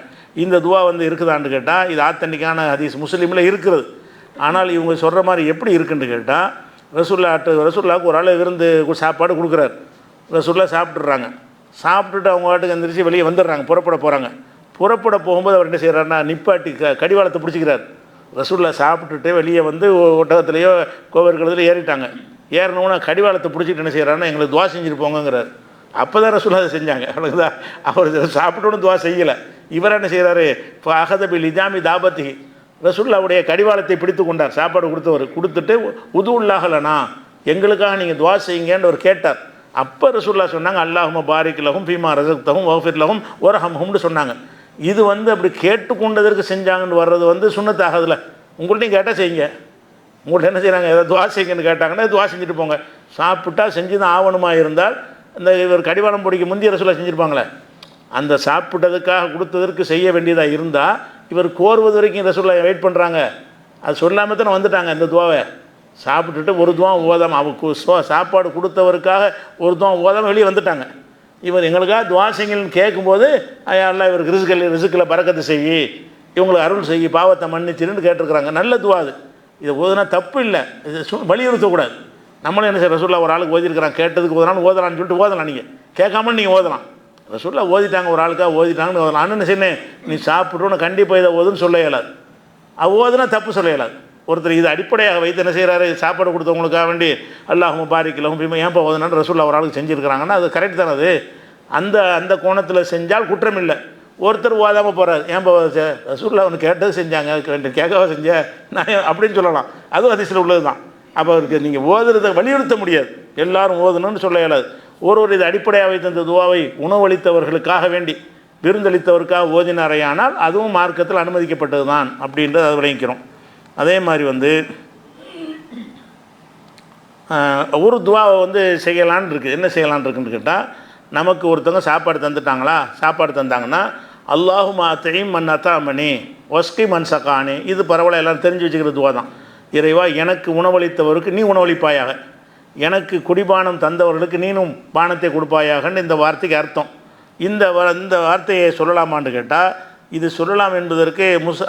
இந்த துவா இருக்குதான்னு கேட்டால், இது ஆத்தன்டிக்கான ஹதீஸ் முஸ்லீமில் இருக்கிறது. ஆனால் இவங்க சொல்கிற மாதிரி எப்படி இருக்குன்னு கேட்டால், ரசூலுல்லாஹ்வுக்கு ஒரு ஆள் விருந்து சாப்பாடு கொடுக்குறாரு. ரசூலுல்லாஹ் சாப்பிட்றாங்க. சாப்பிட்டுட்டு அவங்க வாட்டுக்கு எந்திரிச்சு வெளியே வந்துடுறாங்க, புறப்பட போகிறாங்க. புறப்பட போகும்போது அவர் என்ன செய்கிறாருன்னா, நிப்பாட்டி கடிவாளத்தை பிடிச்சிக்கிறார். ரசூலுல்லாஹ் சாப்பிட்டுட்டு வெளியே ஒட்டகத்துலேயோ கோவர்களதுலையோ ஏறிட்டாங்க. ஏறினவுன்னா கடிவாளத்தை பிடிச்சிட்டு என்ன செய்கிறாருன்னா, எங்களுக்கு துவா செஞ்சுட்டு போங்கிறார். அப்போ தான் ரசூல் அதை செஞ்சாங்க. அவனுக்கு அவர் சாப்பிட்டோன்னு துவா செய்யலை. இவர் என்ன செய்கிறாரு, இப்போ அகதபில் இஜாமி தாபத்தி, ரசூல் அவருடைய கடிவாளத்தை பிடித்து கொண்டார். சாப்பாடு கொடுத்தவர் கொடுத்துட்டு உதுவுல்லாஹலனா, எங்களுக்காக நீங்கள் துவா செய்யுங்கன்னு அவர் கேட்டார். அப்போ ரசூல்லா சொன்னாங்க, அல்லாஹும்ம பாரிக் லஹும் ஃபீமா ரஸக்தஹும் வஃபிர் லஹும் வர்ஹம்ஹும்னு சொன்னாங்க. இது அப்படி கேட்டுக்கொண்டதற்கு செஞ்சாங்கன்னு வர்றது சுன்னத்தாகதில்ல. உங்கள்கிட்டையும் கேட்டால் செய்யுங்க. உங்கள்கிட்ட என்ன செய்கிறாங்க, ஏதாவது துவா செய்யுங்கன்னு கேட்டாங்கன்னா துவா செஞ்சுட்டு போங்க. சாப்பிட்டா செஞ்சு தான் ஆவணமாக இருந்தால் இந்த இவர் கடிவாளம் பிடிக்க முந்தைய ரசூலா செஞ்சுருப்பாங்களே, அந்த சாப்பிட்டதுக்காக கொடுத்ததற்கு செய்ய வேண்டியதாக இருந்தால் இவர் கோருவது வரைக்கும் ரசூலா வெயிட் பண்ணுறாங்க. அது சொல்லாமல் தானே வந்துட்டாங்க. இந்த துவாவை சாப்பிட்டுட்டு ஒரு துவா ஓதாமல், அவங்க சாப்பாடு கொடுத்தவருக்காக ஒரு துவா ஓதாமல் வெளியே வந்துட்டாங்க. இவர் எங்களுக்காக துவா செய்யுங்கன்னு கேட்கும்போது எல்லாம் இவருக்கு ரிசுக்கில் பறக்கத்தை செய்யி, இவங்களுக்கு அருள் செய்யி, பாவத்தை மன்னிச்சிருன்னு கேட்டிருக்கிறாங்க. நல்ல துவா அது. இதை ஓதுனா தப்பு இல்லை, இது வலியுறுத்தக்கூடாது. நம்மளும் என்ன செய்ய, ரசூல்லா ஒரு ஆளுக்கு ஓதிருக்கிறாங்க, கேட்டதுக்கு ஓதலான்னு ஓதலான்னு சொல்லிட்டு ஓதலாம். நீங்கள் கேட்காம நீங்கள் ஓதலாம். ரசூல்லா ஓதிட்டாங்க, ஒரு ஆளுக்காக ஓதிட்டாங்கன்னு ஓதலாம். அண்ணன் சொன்னேன், நீ சாப்பிட்றோன்னு கண்டிப்பாக இதை ஓதுன்னு சொல்ல இயலாது. அது ஓதுனா தப்பு சொல்ல இயலாது. ஒருத்தர் இது அடிப்படையாக வைத்து என்ன செய்கிறாரு, சாப்பாடு கொடுத்தவங்களுக்காக வேண்டி அல்லாஹும்ம பாரிக் லஹும் ஃபீமா ஏன்பா ஓதுனான்னு ரசூல்லா ஒரு ஆளுக்கு செஞ்சுருக்கிறாங்கன்னா அது கரெக்ட் தானே. அது அந்த கோணத்தில் செஞ்சால் குற்றம் இல்லை. ஒருத்தர் ஓதாமல் போகிறார், ஏன்பா ரசூல்லா அவனு கேட்டது செஞ்சாங்க, கேட்கவா செஞ்ச நான் அப்படின்னு சொல்லலாம். அதுவும் அதிசயில் உள்ளது தான். அப்போ அவருக்கு நீங்கள் ஓதுறதை வலியுறுத்த முடியாது, எல்லாரும் ஓதணும்னு சொல்ல இயலாது. ஒரு இது அடிப்படையாக வைத்த இந்த துவாவை உணவளித்தவர்களுக்காக வேண்டி விருந்தளித்தவருக்காக ஓதினாரையானால் அதுவும் மார்க்கத்தில் அனுமதிக்கப்பட்டது தான் அப்படின்றத அதை விளங்கிக்கிறோம். அதே மாதிரி ஒரு துவாவை செய்யலான் இருக்குது. என்ன செய்யலான் இருக்குன்னு கேட்டால், நமக்கு ஒருத்தவங்க சாப்பாடு தந்துட்டாங்களா, சாப்பாடு தந்தாங்கன்னா அல்லாஹும்ம அத்இம் மன் அத்அமனி வஸ்கி மன் சகானி, இது பரவாயில்ல, எல்லோரும் தெரிஞ்சு வச்சுக்கிற துவா தான். இறைவா, எனக்கு உணவளித்தவருக்கு நீ உணவளிப்பாயாக, எனக்கு குடிபானம் தந்தவர்களுக்கு நீனும் பானத்தை கொடுப்பாயாகன்னு இந்த வார்த்தைக்கு அர்த்தம். இந்த வார்த்தையை சொல்லலாமான்னு கேட்டால், இது சொல்லலாம் என்பதற்கு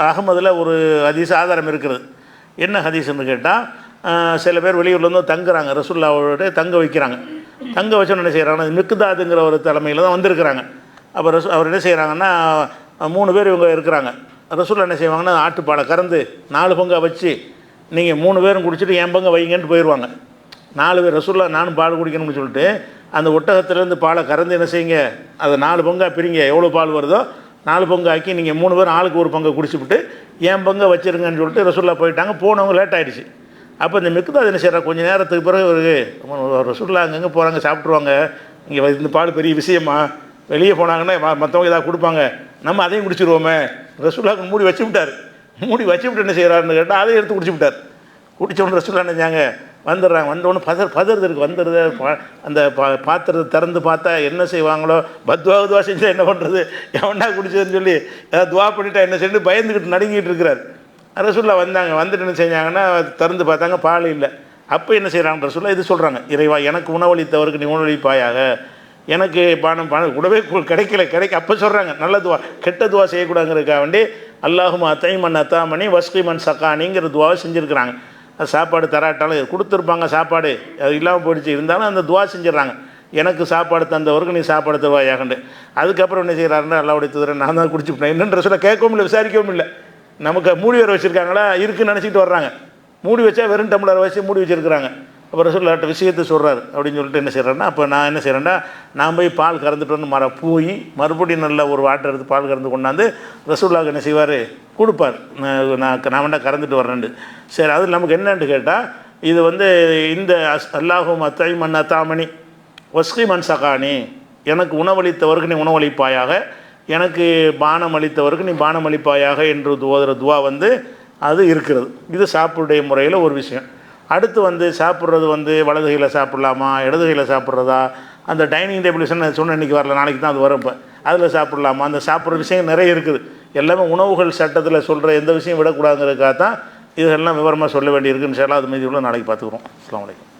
அகமதில் ஒரு ஹதீஸ் ஆதாரம் இருக்கிறது. என்ன ஹதீஸ்ன்னு கேட்டால், சில பேர் வெளியூர்லேருந்து தங்குறாங்க, ரசூலுல்லாவோட தங்க வைக்கிறாங்க. தங்க வச்சோன்னு என்ன செய்கிறாங்கன்னா, மிக்தாதுங்கிற ஒரு தலைமையில் தான் வந்திருக்கிறாங்க. அப்போ அவர் என்ன செய்கிறாங்கன்னா, 3 பேர் இவங்க இருக்கிறாங்க. ரசூலுல்லா என்ன செய்வாங்கன்னா, ஆட்டுப்பாலை கறந்து 4 பங்காக வச்சு நீங்கள் 3 பேரும் குடிச்சிட்டு என் பங்கை வைங்கன்ட்டு போயிடுவாங்க. 4 பேர் ரசூலுல்லா நானும் பால் குடிக்கணும்னு சொல்லிட்டு அந்த ஒட்டகத்திலேருந்து பாலை கறந்து என்ன செய்யுங்க, அதை 4 பங்காக பிரிங்க, எவ்வளோ பால் வருதோ 4 பங்காக்கி நீங்கள் 3 பேரும் ஆளுக்கு ஒரு பங்கை குடிச்சுவிட்டு என் பங்கை வச்சுருங்கன்னு சொல்லிட்டு ரசூலுல்லா போயிட்டாங்க. போனவங்க லேட் ஆகிடுச்சு. அப்போ இந்த மிக்தாத் என்ன செய்கிறா, கொஞ்சம் நேரத்துக்கு பிறகு ரசூலுல்லா அங்கங்கே போகிறாங்க, சாப்பிட்ருவாங்க, இங்கே இந்த பால் பெரிய விஷயமா, வெளியே போனாங்கன்னா மற்றவங்க ஏதாவது கொடுப்பாங்க, நம்ம அதையும் குடிச்சிருவோமே. ரசூலுல்லாவுக்கு மூடி வச்சு விட்டார். மூடி வச்சு விட்டு என்ன செய்கிறாருன்னு கேட்டால் அதையும் எடுத்து குடிச்சு விட்டார். குடித்தவொன்னு ரசூலுல்லா நினைச்சாங்க, வந்துடுறாங்க. வந்தவொன்னு பதறது இருக்குது, வந்துடுது. அந்த பாத்திரத்தை திறந்து பார்த்தா என்ன செய்வாங்களோ, பத்வா செஞ்சால் என்ன பண்ணுறது, எவனா குடிச்சதுன்னு சொல்லி ஏதாவது துவா பண்ணிட்டா என்ன செய்யணும் பயந்துக்கிட்டு நடுங்கிட்டு இருக்கிறார். ரசூலுல்லா வந்தாங்க. வந்துட்டு என்ன செஞ்சாங்கன்னா, திறந்து பார்த்தாங்க, பால் இல்லை. அப்போ என்ன செய்கிறாங்க ரசூலுல்லா இது சொல்கிறாங்க, இறைவா, எனக்கு உணவளித்தவருக்கு நீ உணவளிப்பாயாக, எனக்கு பானம் கூடவே கிடைக்க. அப்போ சொல்கிறாங்க, நல்ல துவா, கெட்ட துவா செய்யக்கூடாதுங்கிறதுக்காக வேண்டி அல்லாஹும்ம அத்இம் மன் அத்அமனி வஸ்கி மன் சகானிங்கிற துவாவை செஞ்சுருக்கிறாங்க. அது சாப்பாடு தராட்டாலும் கொடுத்துருப்பாங்க, சாப்பாடு அது இல்லாமல் போயிடுச்சு, இருந்தாலும் அந்த துவா செஞ்சிடறாங்க, எனக்கு சாப்பாடு தந்தவருக்கு நீ சாப்பாடு தருவாயாகண்டு. அதுக்கப்புறம் என்ன செய்கிறாருன்னா, அல்லாஹ்வுடைய தூதரை நான் தான் குடிச்சுப்பேன் என்னன்ற சொல்ல கேட்கவும் இல்லை, விசாரிக்கவும் இல்லை. நமக்கு மூடி வேறு வச்சுருக்காங்களா, இருக்குன்னு நினச்சிட்டு வர்றாங்க. மூடி வச்சா வெறும் டம்ளர் வச்சு மூடி வச்சுருக்கிறாங்க. அப்போ ரசூலுல்லாஹ்ட்ட விஷயத்தை சொல்கிறார். அப்படின்னு சொல்லிட்டு என்ன செய்கிறேன்னா, அப்போ நான் என்ன செய்கிறேன்னா, நான் போய் பால் கறந்துட்டு வந்து போய் மறுபடியும் நல்ல ஒரு வாட்டர் எடுத்து பால் கறந்து கொண்டாந்து ரசூலுல்லாஹ்க்கு என்ன செய்வார், கொடுப்பார். நான் வேண்டாம் கறந்துட்டு வர்றேன்ட்டு. சரி, அது நமக்கு என்னன்னு கேட்டால், இது இந்த அல்லாஹும்ம அத்இம் மன் அத்அமனி வஸ்கி மன் சகானி, எனக்கு உணவளித்தவருக்கு நீ உணவளிப்பாயாக, எனக்கு பானம் அளித்தவருக்கு நீ பானம் அளிப்பாயாக என்று ஓதுகிற துவா அது இருக்கிறது. இது சாப்பிடுடைய முறையில் ஒரு விஷயம். அடுத்து சாப்பிட்றது வலது கையில் சாப்பிட்லாமா, இடது கையில் சாப்பிட்றதா, அந்த டைனிங் டேபிள் சொன்ன இன்றைக்கி வரல, நாளைக்கு தான் அது வரும். இப்போ அதில் சாப்பிட்லாமா, அந்த சாப்பிட்ற விஷயம் நிறைய இருக்குது. எல்லாமே உணவுகள் சட்டத்தில் சொல்கிற எந்த விஷயம் விடக்கூடாதுங்கிறதுக்காக தான் இதெல்லாம் விவரமாக சொல்ல வேண்டியிருக்குன்னு சொல்லலாம். அது மீதி உள்ள நாளைக்கு பார்த்துக்குறோம். அஸ்ஸலாமு அலைக்கும்.